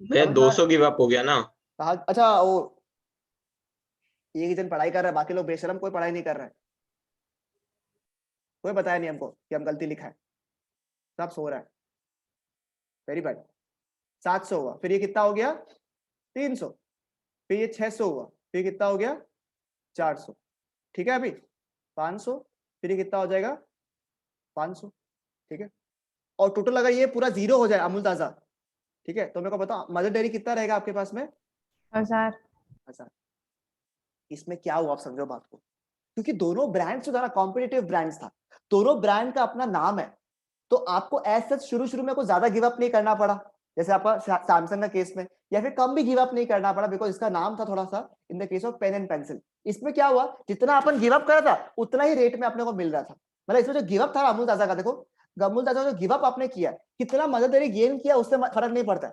भैया समझ में आ रहा 200 गिव अप हो गया ना। कहा? अच्छा वो एक ही जन पढ़ाई कर रहा है, बाकी लोग बेशरम कोई पढ़ाई नहीं कर रहा है, कोई बताया नहीं हमको कि हम गलती लिखा है, सब सो रहा है। Very bad. 700 हुआ, फिर ये कितना हो गया 300, फिर ये 600 हुआ, फिर कितना हो गया 400, ठीक है। अभी 500, फिर ये कितना हो जाएगा 500, ठीक है। और टोटल अगर ये पूरा जीरो हो जाए अमूल ताजा, ठीक है, तो मेरे को बताओ मदर डेयरी कितना रहेगा आपके पास में? 1000। 1000। इसमें क्या हुआ आप समझो बात को, क्योंकि दोनों ब्रांड्स जो था ना कॉम्पिटिटिव ब्रांड्स था, दोनों ब्रांड का अपना नाम है, तो आपको एज सच शुरू में कुछ ज्यादा गिव अप नहीं करना पड़ा, जैसे आपका सैमसंग का केस में, या फिर कम भी गिव अप नहीं करना पड़ा बिकॉज इसका नाम था थोड़ा सा in the case of pen and pencil. इसमें क्या हुआ, जितना अपन गिव अप कर रहा था उतना ही रेट में अपने को मिल रहा था। मतलब इसमें जो गिव अप था अमूल ताजा का, देखो अमूल ताजा जो गिव अप आपने किया, कितना मदर डेयरी गेन किया उससे फर्क नहीं पड़ता है,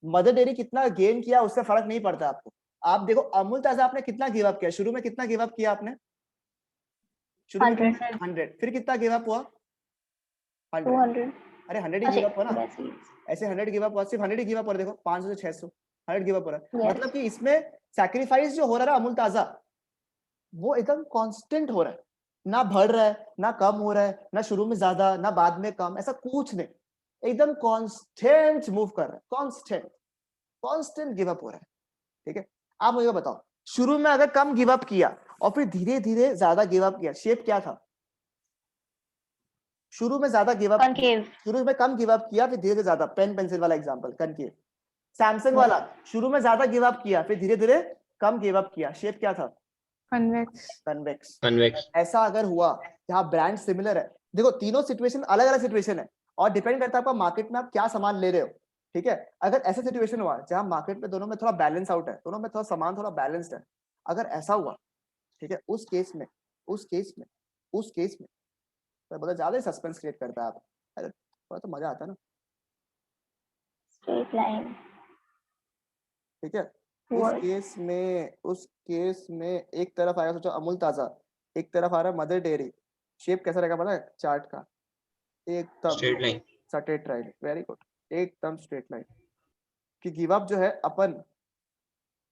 मदर डेयरी कितना गेन किया उससे फर्क नहीं पड़ता आपको। आप देखो अमूल ताजा आपने कितना गिव अप किया, शुरू में कितना गिव अप किया आपने? शुरू में 100, 100, फिर कितना गिव अप हुआ? 100। 200। अरे 100 ही अच्छा, गिव अप हुआ ना, वैसे ही। ऐसे 100 गिव अप हुआ, सिर्फ 100 ही गिव अप हो रहा है। देखो 500 से 600 100 गिव अप हो रहा है, Yes. मतलब कि इसमें सैक्रिफाइस जो हो रहा है ना अमूल ताजा, वो एकदम कांस्टेंट हो रहा है, ना बढ़ रहा है ना कम हो रहा है, ना शुरू में ज्यादा ना बाद में कम, ऐसा कुछ नहीं, एकदम कांस्टेंट मूव कर रहा है, कांस्टेंट गिव अप हो रहा है, ठीक है। आप मुझे बताओ शुरू में अगर कम गिव अप किया और फिर धीरे धीरे ज्यादा गिव अप किया, शेप क्या था? शुरू में ज्यादा गिव अप, Concave. शुरू में कम गिव अप किया फिर धीरे धीरे ज्यादा, पेन पेंसिल वाला एग्जांपल कनकेव। सैमसंग वाला शुरू में ज्यादा गिव अप किया फिर धीरे धीरे कम गिव अप किया, शेप क्या था? कन्वेक्स। कन्वेक्स। कन्वेक्स। ऐसा अगर हुआ जहाँ ब्रांड सिमिलर है, देखो तीनों सिचुएशन अलग अलग सिचुएशन है और डिपेंड करता है आपका मार्केट में आप क्या सामान ले रहे हो, ठीक है। अगर ऐसा सिचुएशन हुआ जहाँ मार्केट में दोनों में थोड़ा बैलेंस आउट है, दोनों में थोड़ा सामान थोड़ा बैलेंस्ड है, अगर ऐसा हुआ, ठीक है, उस केस में तो बहुत ज्यादा सस्पेंस क्रिएट करता है आप, अरे थोड़ा तो मजा आता है ना, Straight line. ठीक है। Word. उस केस में एक तरफ आएगा, सोचो अमूल ताजा, एक तरफ आ रहा है मदर डेयरी, शेप कैसा रहेगा पता है चार्ट का? एकदम straight line. Straight line, very good, एकदम स्ट्रेट लाइन। कि गिव अप जो है अपन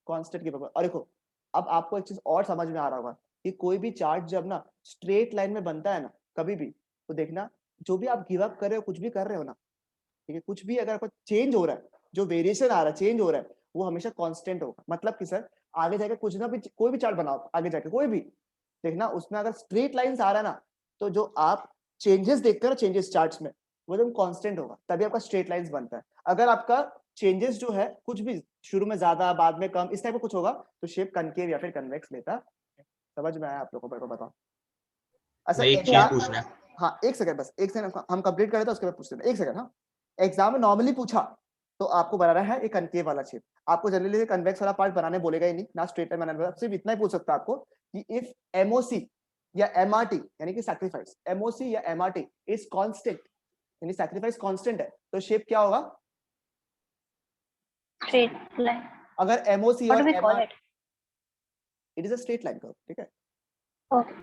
कांस्टेंट गिव अप। और देखो अब आपको एक चीज और समझ में आ रहा होगा कि कोई भी चार्ट जब ना स्ट्रेट लाइन में बनता है ना कभी भी, तो देखना जो भी आप गिव अप कर रहे हो कुछ भी कर रहे हो ना, ठीक है, कुछ भी अगर आपको चेंज हो रहा है, जो वेरिएशन आ रहा है चेंज हो रहा है, वो हमेशा कांस्टेंट होगा। मतलब कि सर आगे जाके कुछ ना भी कोई भी चार्ट बनाओ, आगे जाके कोई भी देखना उसमें अगर स्ट्रेट लाइंस आ रहा है ना, तो जो आप चेंजेस देखते हो ना चेंजेस चार्ट्स में, वो एकदम कांस्टेंट होगा, तभी आपका स्ट्रेट लाइंस बनता है। अगर आपका चेंजेस जो है कुछ भी शुरू में ज्यादा बाद में कम इस टाइप का कुछ होगा, तो शेप कनकेव या फिर कन्वेक्स लेता है। समझ में आया आप लोगों को? बताओ। अच्छा भाई एक चीज एग्जाम, पूछना है। हाँ एक सेकंड बस, एक सेकंड हम कंप्लीट करें तो उसके बाद पूछते हैं, एक सेकंड। हाँ एग्जाम में नॉर्मली पूछा तो आपको बनाना है एक कनकेव वाला शेप, आपको जनरली कन्वेक्स वाला पार्ट बनाने बोलेगा ही नहीं, ना स्ट्रेट लाइन बनाने बोलेगा, सिर्फ इतना ही पूछ सकता है आपको कि इफ एमओसी या एमआरटी यानी कि सैक्रिफाइस, एमओसी या एमआरटी इज कांस्टेंट यानी सैक्रिफाइस कांस्टेंट है, तो शेप क्या होगा? Straight line. अगर एमओसी What और do we call it? It is a straight line curve, ठीक है। Okay.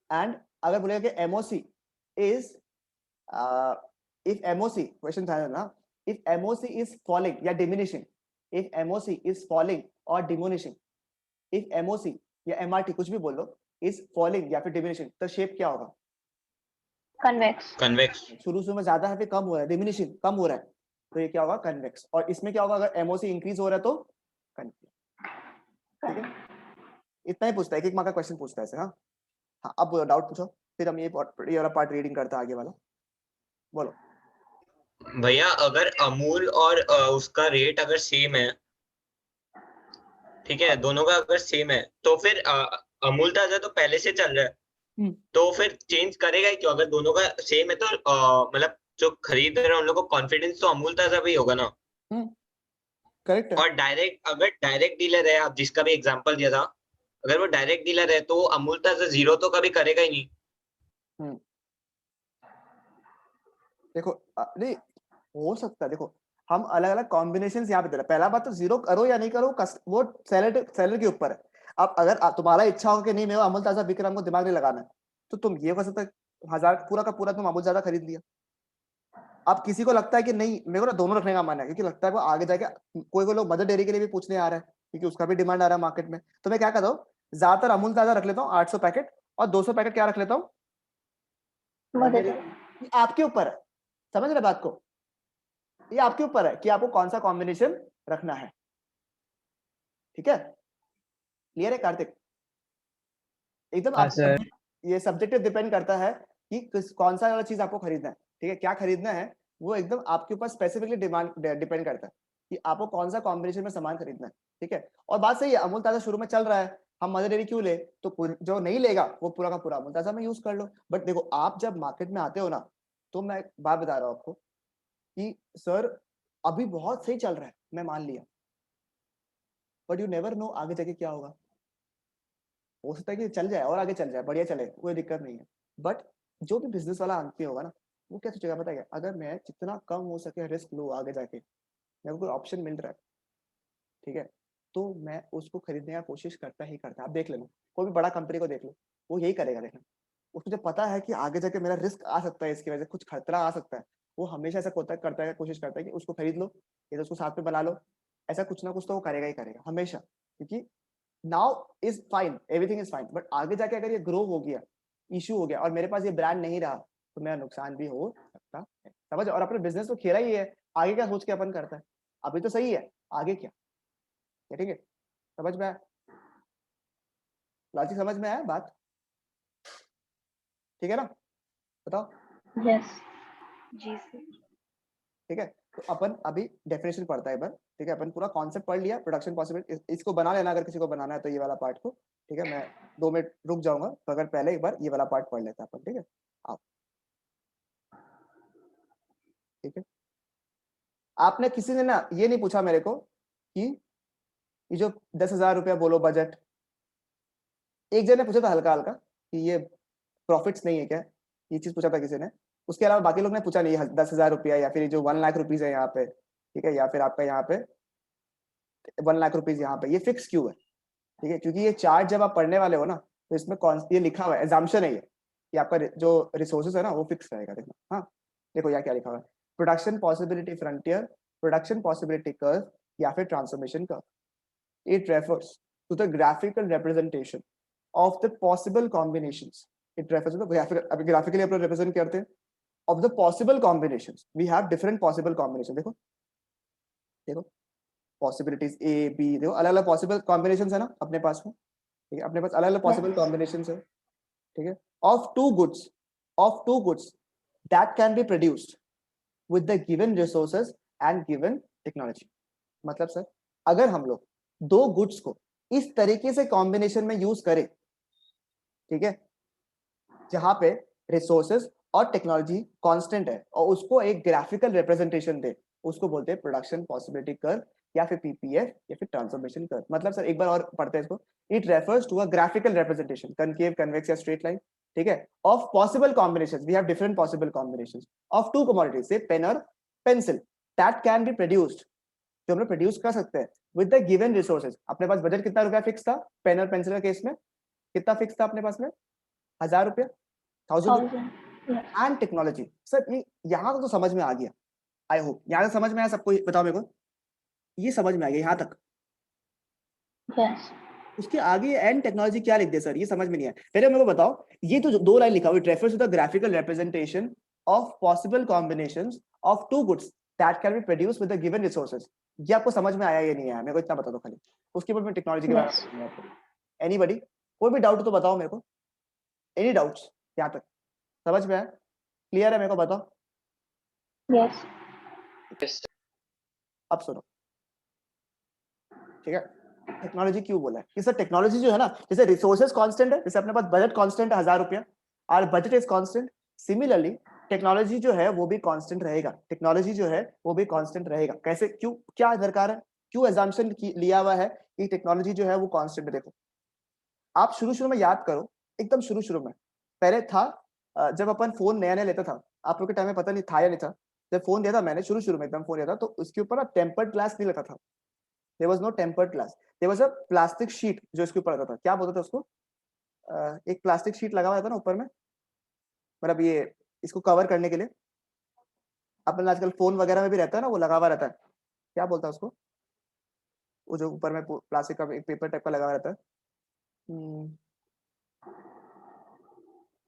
एंड अगर बोलेगा कि MOC is if MOC question था ना, if MOC is falling या diminishing, if MOC is falling or diminishing, if MOC या MRT कुछ भी बोल लो is falling या फिर diminishing, तो शेप क्या होगा? Convex. कन्वेक्स। शुरू में ज्यादा है फिर कम हो रहा है, डिमिनिशिंग कम हो रहा है, तो ये क्या होगा? कन्वेक्स। और इसमें क्या होगा अगर MOC इंक्रीज हो रहा है तो कन्वेक्स, ठीक है। इतना ही पूछता है, एक मार्क का क्वेश्चन पूछता है। हाँ हाँ अब डाउट पूछो, फिर हम ये वाला पार्ट रीडिंग करते हैं आगे वाला, बोलो। भैया अगर अमूल और उसका रेट अगर सेम है, ठीक है, दोनों का अगर सेम है, तो फिर अमूल ताजा तो पहले से चल रहा है, तो फिर चेंज करेगा ही क्यों? अगर दोनों का सेम है तो मतलब जो खरीद रहे हैं उन लोगों को कॉन्फिडेंस तो अमूल ताजा पे ही होगा ना। करेक्ट है। और डायरेक्ट अगर डायरेक्ट डीलर है, आप जिसका भी एग्जांपल दिया था, अगर वो डायरेक्ट डीलर है तो अमूल ताजा जीरो तो कभी करेगा ही नहीं। देखो नहीं हो सकता है, देखो हम अलग अलग कॉम्बिनेशन यहाँ पे दे रहे हैं। पहला बात तो जीरो करो या नहीं करो वो सेलर के ऊपर है। अब अगर तुम्हारा इच्छा हो कि नहीं मेरा अमूल ताजा बिक रहा, हमको दिमाग नहीं लगाना है, तो तुम ये कर सकते 1000 पूरा का पूरा तुम अमूल ताजा खरीद लिया, अब किसी को लगता है कि नहीं मेरे को ना दोनों रखने का मन है, क्योंकि लगता है वो आगे जाके कोई लोग मदर डेयरी के लिए भी पूछने आ रहा है, क्योंकि उसका भी डिमांड आ रहा है मार्केट में। तो मैं क्या करता हूँ, ज्यादातर अमूल ताजा रख लेता हूँ 800 पैकेट, और 200 पैकेट क्या रख लेता हूँ, मदर ये आपके ऊपर है, समझ रहे बात को, ये आपके ऊपर है कि आपको कौन सा कॉम्बिनेशन रखना है। ठीक है, क्लियर है कार्तिक? एकदम हाँ आप सर। ये सब्जेक्टिव डिपेंड करता है कि कौन सा वाला चीज आपको खरीदना है। ठीक है, क्या खरीदना है वो एकदम आपके ऊपर स्पेसिफिकली डिपेंड करता है कि आपको कौन सा कॉम्बिनेशन में सामान खरीदना है। ठीक है, और बात सही है, अमूल ताजा शुरू में चल रहा है, हम मदर डेयरी क्यों ले, तो जो नहीं लेगा वो पूरा का पूरा अमूल ताजा में यूज कर लो। बट देखो आप जब मार्केट में आते हो ना, तो मैं एक बात बता रहा हूँ आपको कि सर अभी बहुत सही चल रहा है, मैं मान लिया, बट यू नेवर नो आगे जाके क्या होगा। हो सकता है कि चल जाए और आगे चल जाए, बढ़िया चले, कोई दिक्कत नहीं है। बट जो भी बिजनेस वाला आदमी होगा ना, वो क्या सोचेगा पता है क्या, अगर मैं जितना कम हो सके रिस्क लूँ आगे जाके, मेरे को कोई ऑप्शन मिल रहा है, ठीक है, तो मैं उसको खरीदने का कोशिश करता ही करता है। आप देख लेना, कोई भी बड़ा कंपनी को देख लो, वो यही करेगा। देखना, उसको जब पता है कि आगे जाके मेरा रिस्क आ सकता है, इसकी वजह से कुछ खतरा आ सकता है, वो हमेशा ऐसा करता है, कोशिश करता है कि उसको खरीद लो या तो उसको साथ में बना लो, ऐसा कुछ ना कुछ तो वो करेगा ही करेगा हमेशा। क्योंकि now is fine, everything is fine, but आगे जाके अगर ये ग्रो हो गया, इशू हो गया और मेरे पास ये ब्रांड नहीं रहा, तो मेरा नुकसान भी हो सकता है। समझ? और अपने बिजनेस तो खेला ही है, आगे क्या सोच के अपन करता है, अभी तो सही है, आगे क्या? ठीक है, समझ में आया? लॉजिक समझ में आया बात? ठीक है ना, बताओ। यस जी सर। ठीक है, तो अपन अभी डेफिनेशन पढ़ता है एक बार। ठीक है, अपन पूरा कॉन्सेप्ट पढ़ लिया, प्रोडक्शन पॉसिबिलिटी इसको बना लेना अगर किसी को बनाना है तो ये वाला पार्ट को। ठीक है, मैं 2 मिनट रुक जाऊंगा, तो अगर पहले एक बार ये वाला पार्ट पढ़ लेते हैं अपन। ठीक है, आप ठीक है, आपने किसी ने ना ये नहीं पूछा मेरे को कि ये जो 10,000 रुपया बोलो बजट, एक जन ने पूछा था हल्का हल्का कि ये प्रॉफिट्स नहीं है क्या, ये चीज पूछा था किसी ने। उसके अलावा बाकी लोग ने पूछा नहीं 10,000 रुपया या फिर जो 1 लाख रुपीज है यहाँ पे, ठीक है, या फिर आपका यहाँ पे 1 लाख रुपीज यहाँ पे, ये फिक्स क्यों है? ठीक है, क्योंकि ये चार्ट जब आप पढ़ने वाले हो ना, तो इसमें ये लिखा हुआ है, एग्जाम्पशन है ये, कि आपका जो रिसोर्सेज है ना वो फिक्स रहेगा। देखना, हाँ देखो यहाँ क्या लिखा हुआ है, production possibility frontier, production possibility curve या फिर transformation curve. It refers to the graphical representation of the possible combinations. It refers to the graphical, graphically upon represent करते हैं of the possible combinations. We have different possible combinations. देखो देखो possibilities A, B, देखो अलग अलग possible combinations है ना अपने पास में। ठीक है, अपने पास अलग अलग possible combinations है। ठीक है, of two goods that can be produced with the given resources and given technology. मतलब सर अगर हम लोग दो गुड्स को इस तरीके से कॉम्बिनेशन में यूज करें, ठीक है, जहां पे रिसोर्सेज और टेक्नोलॉजी कांस्टेंट है और उसको एक ग्राफिकल रिप्रेजेंटेशन दे, उसको बोलते हैं प्रोडक्शन पॉसिबिलिटी कर्व या फिर पीपीएफ या फिर ट्रांसफॉर्मेशन कर्व। मतलब सर एक बार और पढ़ते हैं इसको, it refers to a graphical representation, concave, convex या स्ट्रेट लाइन, ठीक है, of possible combinations, we have different possible combinations of two commodities, say pen और pencil, that can be produced, जो हम लोग प्रोड्यूस कर सकते हैं विद द गिवन रिसोर्सेज। अपने पास बजट कितना रुपया फिक्स था पेन और पेंसिल के केस में, कितना फिक्स था अपने पास में? 1,000 रुपया, 1,000 एंड टेक्नोलॉजी। सर ये यहाँ तक तो समझ में आ गया, आई होप यहाँ तक समझ में आया सबको। बताओ मेरे को, ये समझ में आ गया यहाँ तक? यस उसके आगे एंड टेक्नोलॉजी क्या लिख दे सर, ये समझ में नहीं आया। पहले मेरे को बताओ, ये तो 2 लाइन लिखा हुआ, it refers to the graphical representation of possible combinations of two goods that can be produced with the given resources. ये आपको समझ में आया या नहीं आया, मेरे को इतना बता दो खाली, उसके बाद मैं टेक्नोलॉजी के बारे में आपको। एनीबॉडी, कोई भी डाउट तो बताओ मेरे को, एनी डाउट्स यहाँ तक समझ में आया, क्लियर है? मेरे को बताओ। यस अब सुनो, ठीक है, टेक्नोलॉजी क्यों बोला है कि सर टेक्नोलॉजी जो है ना, जैसे रिसोर्सेज कांस्टेंट है, जैसे अपने पास बजट कांस्टेंट है 1,000 रुपया और budget is constant, similarly technology जो है वो भी कांस्टेंट रहेगा, टेक्नोलॉजी जो है वो भी कांस्टेंट रहेगा। कैसे, क्यों, क्या दरकार है, क्यों एजम्पशन लिया हुआ है कि टेक्नोलॉजी जो है वो कांस्टेंट है? देखो आप शुरू में याद करो, एकदम शुरू में पहले था, जब अपन फोन नया नया लेता था, आप लोग के टाइम में पता नहीं था या नहीं था, जब फोन दिया था मैंने शुरू में एकदम फोन लिया था, तो उसके ऊपर ना टेम्पर्ड ग्लास नहीं लगा था, there was no tempered glass, there was a plastic sheet जो इसके ऊपर लगा था, क्या बोलते थे उसको, एक प्लास्टिक शीट लगा हुआ था ना ऊपर में, मतलब ये इसको कवर करने के लिए, अपन आजकल फोन वगैरह में भी रहता है ना, वो लगा हुआ रहता है, क्या बोलता है उसको, वो जो ऊपर में प्लास्टिक का एक पेपर टाइप का लगा हुआ रहता है,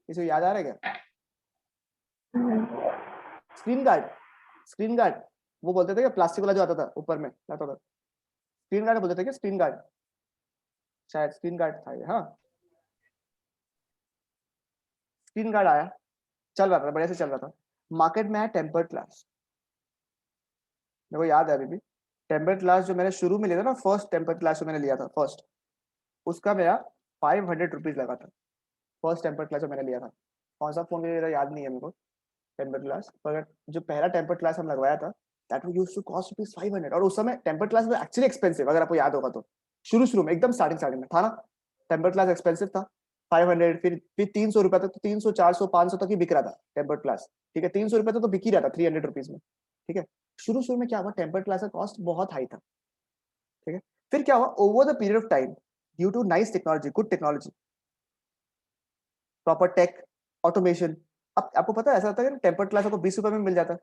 किसी को याद आ रहा है क्या? स्क्रीन गार्ड, स्क्रीन गार्ड वो बोलते थे कि प्लास्टिक वाला जो आता था ऊपर में आता था, स्क्रीन गार्ड बोलते थे कि स्क्रीन गार्ड, शायद स्क्रीन गार्ड था ये। हाँ, स्क्रीन गार्ड आया, चल रहा था, बढ़िया से चल रहा था। मार्केट में आया टेम्पर्ड ग्लास, मेरे को याद है अभी भी, टेम्पर्ड ग्लास जो मैंने शुरू में लिया था ना, फर्स्ट टेम्पर्ड ग्लास जो मैंने लिया था फर्स्ट, उसका मेरा 500 रुपीज लगा था, फर्स्ट टेम्पर्ड ग्लास जो मैंने लिया था। कौन सा फोन मेरा याद नहीं है मेरे को, टेम्पर्ड ग्लास, पर जो पहला टेम्पर्ड ग्लास हम लगवाया था that used to cost rupees 500, और उस समय टेम्पर्ड ग्लास एक्चुअली एक्सपेंसिव, अगर आपको याद होगा तो, शुरू में एकदम स्टार्टिंग में था ना, टेम्पर्ड ग्लास एक्सपेंसिव था, 500, फिर 300 रुपए तक, तो 300 400 500 तक ही बिक रहा था टेम्पर्ड ग्लास, ठीक है, 300 रुपए तक तो बिक ही रहा था 300 रुपीज में, ठीक है। शुरू में क्या हुआ, टेम्पर्ड ग्लास का कॉस्ट बहुत हाई था, ठीक है। फिर क्या हुआ, over the period of time, due to nice technology, good technology, proper tech, automation, अब आपको पता है ऐसा होता है कि टेम्पर्ड ग्लास आपको 20 रुपए में मिल जाता है,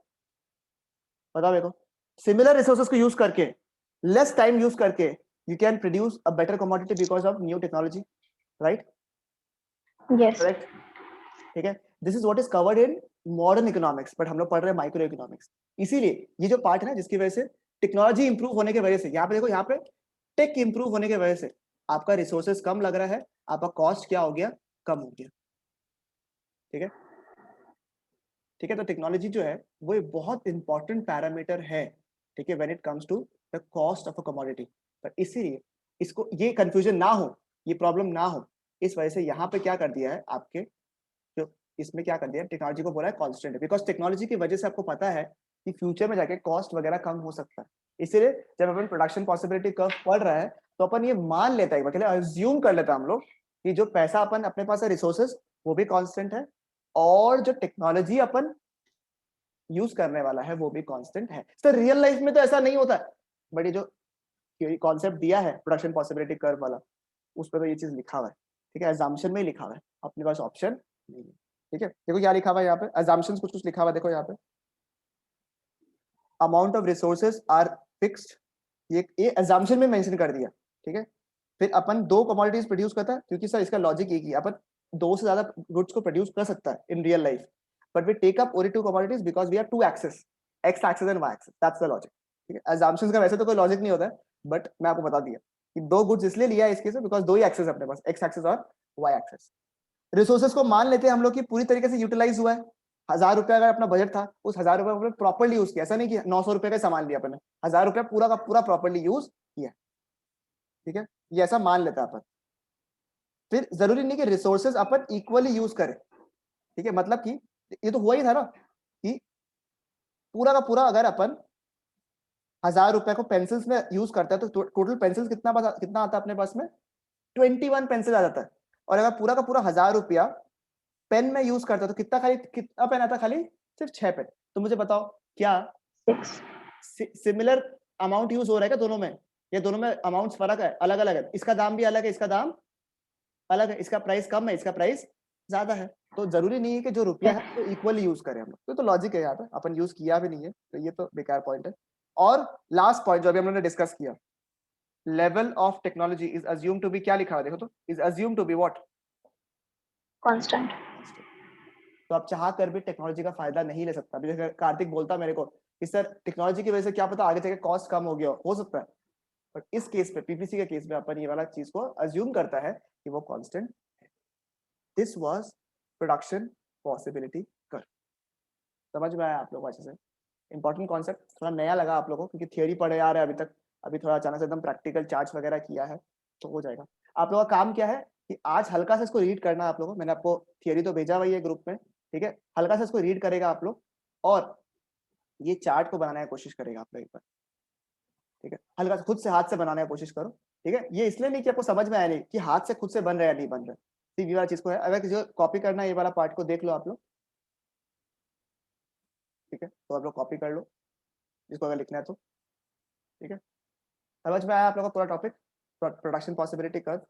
बताओ मेरे को, सिमिलर रिसोर्सेज को यूज करके, लेस टाइम यूज करके, you can produce a better commodity because of new technology, right? Yes. Correct, ठीक है। This is what is covered in modern economics, but हम लोग पढ़ रहे हैं माइक्रो इकोनॉमिक्स। इसीलिए ये जो पार्ट है ना, जिसकी वजह से टेक्नोलॉजी इंप्रूव होने की वजह से, यहाँ पे देखो, यहाँ पे टेक इंप्रूव होने की वजह से आपका रिसोर्सेज कम लग रहा है, आपका कॉस्ट क्या हो गया, कम हो गया, ठीक है, ठीक है। तो टेक्नोलॉजी जो है वो एक बहुत इंपॉर्टेंट पैरामीटर है, ठीक है, when it comes to the cost of a commodity. पर इसीलिए इसको, ये कंफ्यूजन ना हो, ये प्रॉब्लम ना हो, इस वजह से यहाँ पे क्या कर दिया है आपके, जो इसमें क्या कर दिया है, टेक्नोलॉजी को बोला है कांस्टेंट है, बिकॉज टेक्नोलॉजी की वजह से आपको पता है कि फ्यूचर में जाके कॉस्ट वगैरह कम हो सकता है। इसीलिए जब अपन प्रोडक्शन पॉसिबिलिटी कर्व पढ़ रहा है तो अपन ये मान लेता है, मतलब अज्यूम कर लेता है हम लोग कि जो पैसा अपन अपने पास है, रिसोर्सेज, वो भी कांस्टेंट है, और जो टेक्नोलॉजी अपन यूज करने वाला है वो भी कांस्टेंट है। सर रियल लाइफ में तो ऐसा नहीं होता है, बट ये जो कॉन्सेप्ट दिया है प्रोडक्शन पॉसिबिलिटी कर्व वाला, उस पर तो ये चीज लिखा हुआ है, ठीक है, अजम्पशन में ही लिखा हुआ है, अपने पास ऑप्शन नहीं है, ठीक है। देखो क्या लिखा हुआ है यहाँ पे, अजम्पशंस कुछ लिखा हुआ है, देखो यहाँ पे, amount of resources are fixed, ये अजम्पशन में मेंशन कर दिया, ठीक है। फिर अपन दो कमोडिटीज प्रोड्यूस करता है, क्योंकि सर इसका लॉजिक एक ही, अपन दो से ज्यादा गुड्स को प्रोड्यूस कर सकता है in real life, but we take up only two commodities because we are two axes, X axis and Y axis, that's the logic, ठीक है। अजम्पशंस का वैसे तो कोई लॉजिक नहीं होता है, बट मैं आपको बता दिया कि दो गुड्स इसलिए लिया है इस केस में बिकॉज दो ही एक्सेस अपने पास, एक्स एक्सेस और वाई एक्सेस। रिसोर्सेज को मान लेते हैं हम लोग की पूरी तरीके से यूटिलाइज हुआ है, 1000 रुपए अगर अपना बजट था, उस 1000 रुपए को प्रॉपर्ली यूज किया, ऐसा नहीं कि 900 रुपए का सामान लिया अपने, 1000 रुपया पूरा का पूरा प्रॉपर्ली यूज किया, ठीक है, ये ऐसा मान लेता है अपन। फिर जरूरी नहीं कि रिसोर्सेज अपन इक्वली यूज करें, ठीक है, मतलब कि ये तो हुआ ही था ना कि पूरा का पूरा अगर अपन 1000 रुपए को पेंसिल्स में यूज करता है तो टोटल पेंसिल्स कितना आता है अपने पास में, 21 पेंसिल आ जाता है। और अगर पूरा का पूरा 1000 रुपया पेन में यूज करता है तो कितना पेन आता है, खाली सिर्फ 6 पेन। तो मुझे बताओ क्या 6. सिमिलर अमाउंट यूज हो रहा है क्या दोनों में, या दोनों में अमाउंट फर्क है, अलग अलग है, इसका दाम भी अलग है, इसका दाम अलग है, इसका प्राइस कम है, इसका प्राइस ज्यादा है, तो जरूरी नहीं है कि जो रुपया है तो इक्वली यूज करें हम लोग, तो लॉजिक है यहाँ पे, अपन यूज किया भी नहीं है, तो ये तो बेकार पॉइंट है। और लास्ट पॉइंट जो अभी हम लोगों ने डिस्कस किया, level of technology is assume to be, क्या लिखा हुआ देखो तो, is assume to be what, Constant. तो आप चाह कर भी टेक्नोलॉजी का फायदा नहीं ले सकता। अभी जैसे कार्तिक बोलता मेरे को कि सर टेक्नोलॉजी की वजह से क्या पता आगे जाके कॉस्ट कम हो गया हो सकता है, बट इस केस पे, पीपीसी के केस में अपन ये वाला चीज को अज्यूम करता है कि वो कांस्टेंट है। This was production possibility curve, समझ में आया आप लोगों को अच्छे से? इंपॉर्टेंट कॉन्सेप्ट, थोड़ा नया लगा आप लोगों को क्योंकि थियोरी पढ़े आ रहे हैं अभी तक, अभी थोड़ा अचानक से एकदम प्रैक्टिकल चार्ज वगैरह किया है तो हो जाएगा। आप लोगों का काम क्या है कि आज हल्का से इसको रीड करना है आप लोगों को, मैंने आपको थियोरी तो भेजा हुआ है ग्रुप में, ठीक है, हल्का से इसको रीड करेगा आप लोग और ये चार्ट को बनाने की कोशिश करेगा आप लोग एक बार, ठीक है, हल्का से खुद से हाथ से बनाने की कोशिश करो, ठीक है। ये इसलिए नहीं कि आपको समझ में आया नहीं कि हाथ से खुद से बन रहा है या नहीं बन रहा है, ये वाला चीज को है। अगर किसी को कॉपी करना है ये वाला पार्ट को देख लो आप लोग, ठीक है, तो आप लोग कॉपी कर लो जिसको अगर लिखना है तो, ठीक है। समझ में आया आप लोग का पूरा topic, production possibility curve?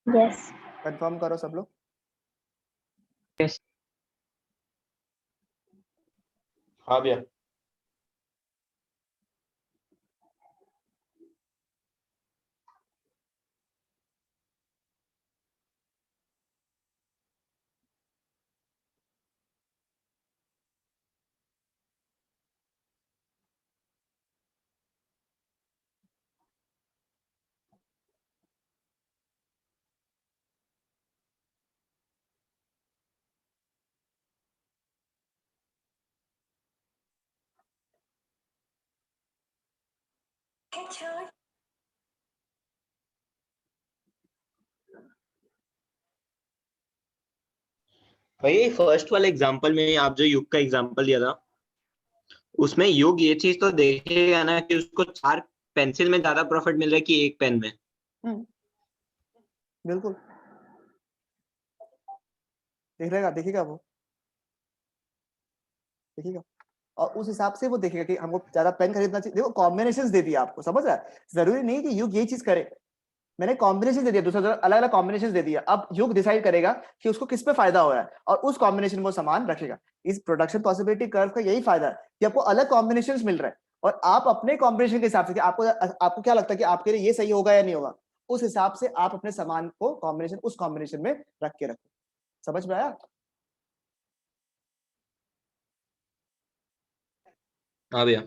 Yes. Confirm करो सब लोग। Yes. हाँ भैया। भाई फर्स्ट वाले एग्जांपल में आप जो युग का एग्जांपल दिया था, उसमें युग ये चीज तो देखेगा ना कि उसको 4 पेंसिल में ज्यादा प्रॉफिट मिल रहा है कि एक पेन में। बिल्कुल देखेगा वो देखेगा, और उस हिसाब से वो देखेगा कि हमको ज्यादा पेन खरीदना चाहिए। देखो कॉम्बिनेशंस दे दिया आपको, समझ रहा है? जरूरी नहीं कि युग ये चीज करे, मैंने कॉम्बिनेशन दे दिया, दूसरा अलग अलग कॉम्बिनेशन दे दिया। अब युग डिसाइड करेगा कि उसको किस पे फायदा हो रहा है और उस कॉम्बिनेशन में वो सामान रखेगा। इस प्रोडक्शन पॉसिबिलिटी कर्व का यही फायदा है कि आपको अलग कॉम्बिनेशंस मिल रहे हैं और आप अपने कॉम्बिनेशन के हिसाब से कि आपको क्या लगता है कि आपके लिए ये सही होगा या नहीं होगा, उस हिसाब से आप अपने सामान को कॉम्बिनेशन उस कॉम्बिनेशन में रख के रखो। समझ में आया? हाँ भैया।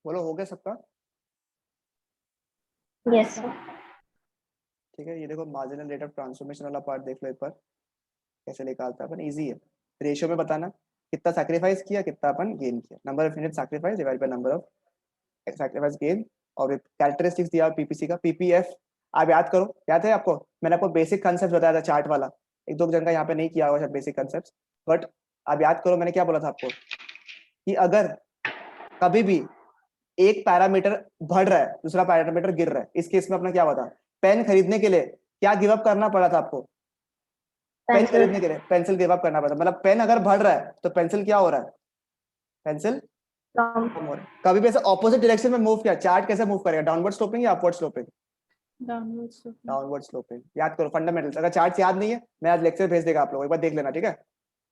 बोलो हो गया सबका? Yes, sir. ठीक है, ये देखो मार्जिनल रेट ऑफ ट्रांसफॉर्मेशन वाला पार्ट देख लो एक बार, कैसे निकालता है अपन। इजी है, रेशियो में बताना कितना सैक्रिफाइस किया कितना अपन गेन किया, number of unit sacrifice divide by number of sacrifice gain. और कैरेक्टरिस्टिक्स दिया पीपीसी का, पीपीएफ आप याद करो, याद है आपको? मैंने आपको बेसिक कंसेप्ट बताया था चार्ट वाला, एक दो जन का यहाँ पे नहीं किया हुआ बेसिक कंसेप्ट, बट आप याद करो मैंने क्या बोला था आपको कि अगर कभी भी एक पैरामीटर बढ़ रहा है दूसरा पैरामीटर गिर रहा है, इस केस में अपना क्या हुआ था? पेन खरीदने के लिए क्या गिव अप करना पड़ा था आपको? Pen Pencil. खरीदने के लिए पेंसिल गिव अप करना पड़ा, मतलब पेन अगर बढ़ रहा है तो पेंसिल क्या हो रहा है? पेंसिल From कम हो रहा है। कभी भी ऐसे ऑपोजिट डायरेक्शन में मूव किया, चार्ट कैसे मूव करेगा? डाउनवर्ड स्लोपिंग या upward sloping? Downward sloping. Downward sloping. याद करो फंडामेंटल्स, अगर चार्ट याद नहीं है मैं आज लेक्चर भेज देगा आप लोगों, एक बार देख लेना, ठीक है?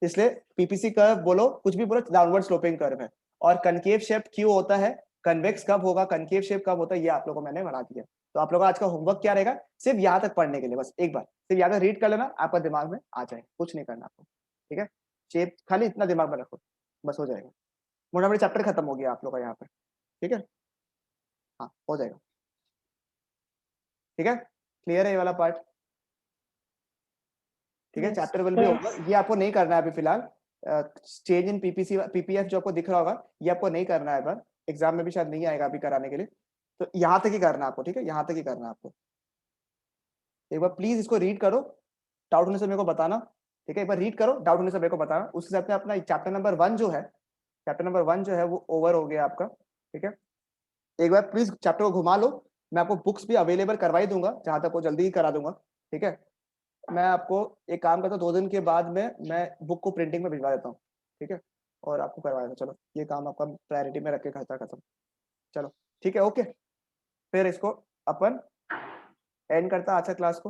इसलिए पीपीसी कर्व बोलो कुछ भी बोलो, डाउनवर्ड स्लोपिंग कर्व है। और कनकेव शेप क्यों होता है, कन्वेक्स कब होगा, कनकेव शेप कब होता है, ये आप लोगों को मैंने बना दिया। तो आप लोगों का आज का होमवर्क क्या रहेगा? सिर्फ यहाँ तक पढ़ने के लिए, बस एक बार सिर्फ यहाँ तक रीड कर लेना, आपका दिमाग में आ जाए, कुछ नहीं करना आपको, ठीक है? शेप खाली इतना दिमाग में रखो, बस हो जाएगा। मोटा मोटी चैप्टर खत्म हो गया आप लोग का यहाँ पे, ठीक है? हाँ हो जाएगा, ठीक है? क्लियर है ये वाला पार्ट? ठीक है, Yes. चैप्टर विल भी होगा, ये आपको नहीं करना है अभी फिलहाल। चेंज इन पीपीसी पीपीएफ जो आपको दिख रहा होगा ये आपको नहीं करना है, पर एग्जाम में भी शायद नहीं आएगा अभी कराने के लिए, तो यहाँ तक ही करना है आपको, ठीक है? यहाँ तक ही करना है आपको। एक बार प्लीज इसको रीड करो, डाउट होने से मेरे को बताना, ठीक है? एक बार रीड करो, डाउट होने से मेरे को बताना। उस हिसाब से अपना चैप्टर नंबर 1 जो है, चैप्टर नंबर 1 जो है वो ओवर हो गया आपका, ठीक है? एक बार प्लीज चैप्टर को घुमा लो, मैं आपको बुक्स भी अवेलेबल करवाई दूंगा, जहां तक वो जल्दी ही करा दूंगा, ठीक है? मैं आपको एक काम करता हूँ, 2 दिन के बाद में मैं बुक को प्रिंटिंग में भिजवा देता हूँ, ठीक है? और आपको करवा देता हूँ। चलो ये काम आपका प्रायोरिटी में रख के खर्चा खत्म। चलो ठीक है, ओके, फिर इसको अपन एंड करता आज क्लास को।